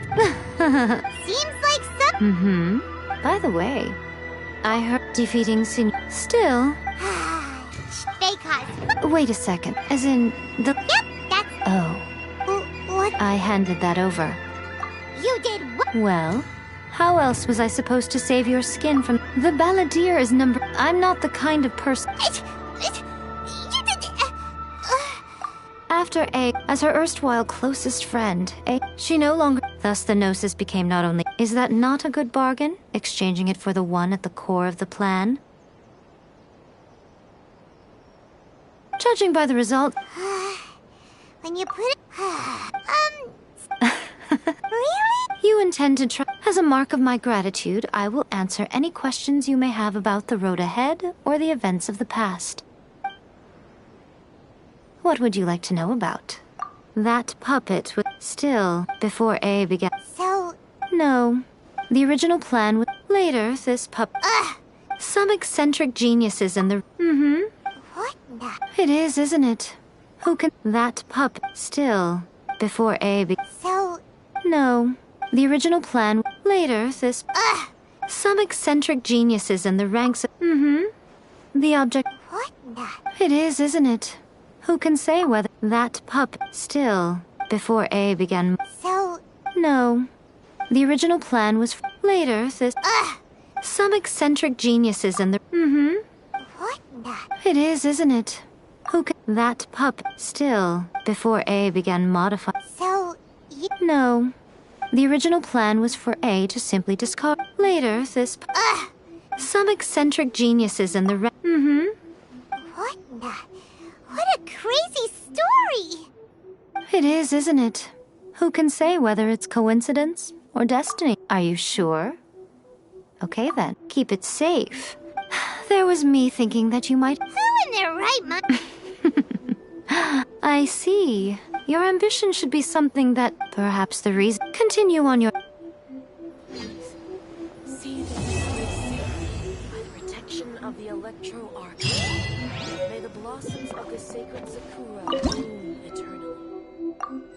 S1: Seems like some.
S2: By the way, I heard defeating Still,
S1: Fake cause.
S2: wait a second. As in, the.
S1: Yep, that's.
S2: Oh,
S1: What?
S2: I handed that over.
S1: You did what?
S2: Well, how else was I supposed to save your skin from. The balladeer is number. I'm not the kind of person.
S1: You did.
S2: After A, as her erstwhile closest friend, A, she no longer. Thus, the Gnosis became not only. Is that not a good bargain? Exchanging it for the one at the core of the plan? Judging by the result.
S1: When you put it. Really?
S2: You intend to try. As a mark of my gratitude, I will answer any questions you may have about the road ahead or the events of the past. What would you like to know about? That puppet was still before A began.
S1: So.
S2: No. The original plan was later this some eccentric geniuses in the
S1: What the?
S2: It is, isn't it? Who can that puppet still before A began.
S1: So.
S2: No. The original plan later this some eccentric geniuses in the ranks of the object.
S1: What the?
S2: It is, isn't it? Who can say whether that puppet still before A began.
S1: So.
S2: No. The original plan was later this some eccentric geniuses in the
S1: What the?
S2: It is, isn't it? Who can that puppet still before A began modifying.
S1: So. You.
S2: No. The original plan was for A to simply discard. Later this some eccentric geniuses in the
S1: What the? What a crazy story!
S2: It is, isn't it? Who can say whether it's coincidence or destiny? Are you sure? Okay then, keep it safe. There was me thinking that you might.
S1: Who in their right mind?
S2: I see. Your ambition should be something that perhaps the reason. Continue on your.
S13: See this sacred secret by the protection of the Electro Archon. May the blossoms of the sacred Sakura bloom eternally.